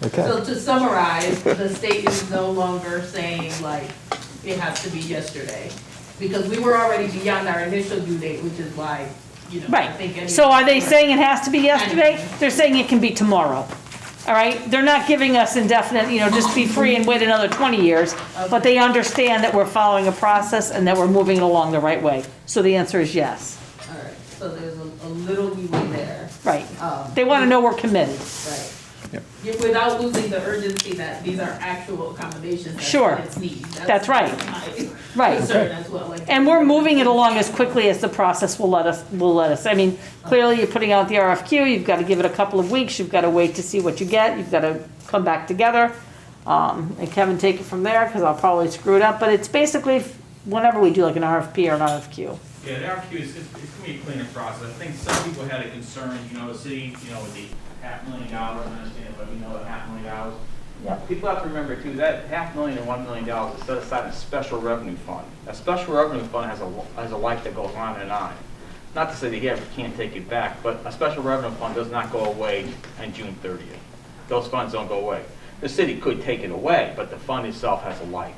Okay. So to summarize, the state is no longer saying like, it has to be yesterday. Because we were already beyond our initial due date, which is why, you know, I think. Right. So are they saying it has to be yesterday? They're saying it can be tomorrow. All right, they're not giving us indefinite, just be free and wait another 20 years, but they understand that we're following a process and that we're moving it along the right way. So the answer is yes. All right, so there's a little leeway there. Right. They want to know we're committed. Right. Yep. Without losing the urgency that these are actual accommodations. Sure. It's needs. That's right. Right. Concern as well. Like, and we're moving it along as quickly as the process will let us. I mean, clearly you're putting out the RFQ, you've got to give it a couple of weeks, you've got to wait to see what you get, you've got to come back together. And Kevin, take it from there, because I'll probably screw it up, but it's basically whenever we do like an RFP or an RFQ. Yeah, the RFQ it's going to be a cleaner process. I think some people had a concern, the city, with the $500,000, I understand, but we know that $500,000. Yep. People have to remember too, that $500,000 and $1 million is set aside in a special revenue fund. A special revenue fund has a life that goes on and on. Not to say that you ever can't take it back, but a special revenue fund does not go away on June 30th. Those funds don't go away. The city could take it away, but the fund itself has a life.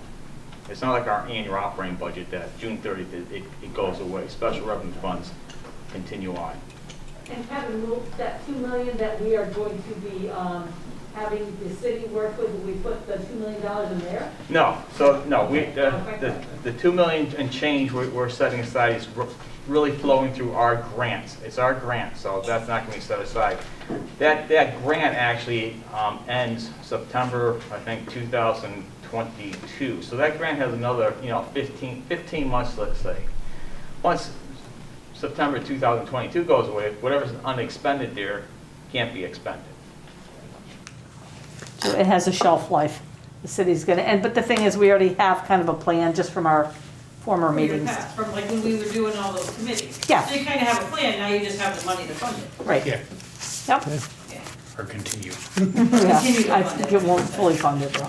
It's not like our annual operating budget that June 30th it goes away. Special revenue funds continue on. And Kevin, will that $2 million that we are going to be having the city work with, will we put the $2 million in there? No. So no, the $2 million and change we're setting aside is really flowing through our grants. It's our grant, so that's not going to be set aside. That grant actually ends September, I think, 2022. So that grant has another 15 months, let's say. Once September 2022 goes away, whatever's unexpended there can't be expended. So it has a shelf life. the city's gonna, but the thing is, we already have kind of a plan just from our former From your meetings. past, from like when we were doing all those committees. Yeah. So you kind of have a plan, now you just have the money to fund it. Right. Yeah. Yep. Or continue. Yeah, I think it won't fully fund it though.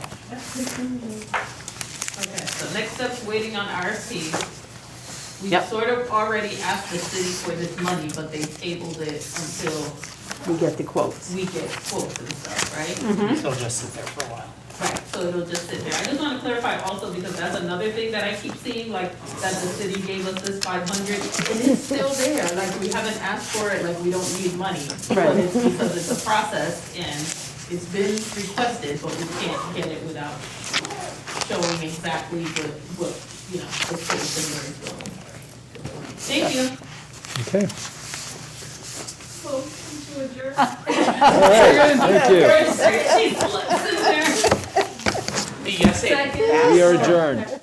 Okay, so next up, waiting on RFP. We Yep. sort of already asked the city for this money, but they tabled it until We get the quotes. we get quotes and stuff, right? It'll just sit there for a while. Right, so it'll just sit there. I just want to clarify also, because that's another thing that I keep seeing, like, that the city gave us this 500, and it's still there, like, we haven't asked for it, like, we don't need money. Right. But it's because it's a process, and it's been requested, but we can't get it without showing exactly what, you know, the space and where it's going. Thank you. Okay. Well, to adjourn. All right, thank you. She's blessed in there. Yes, We are adjourned.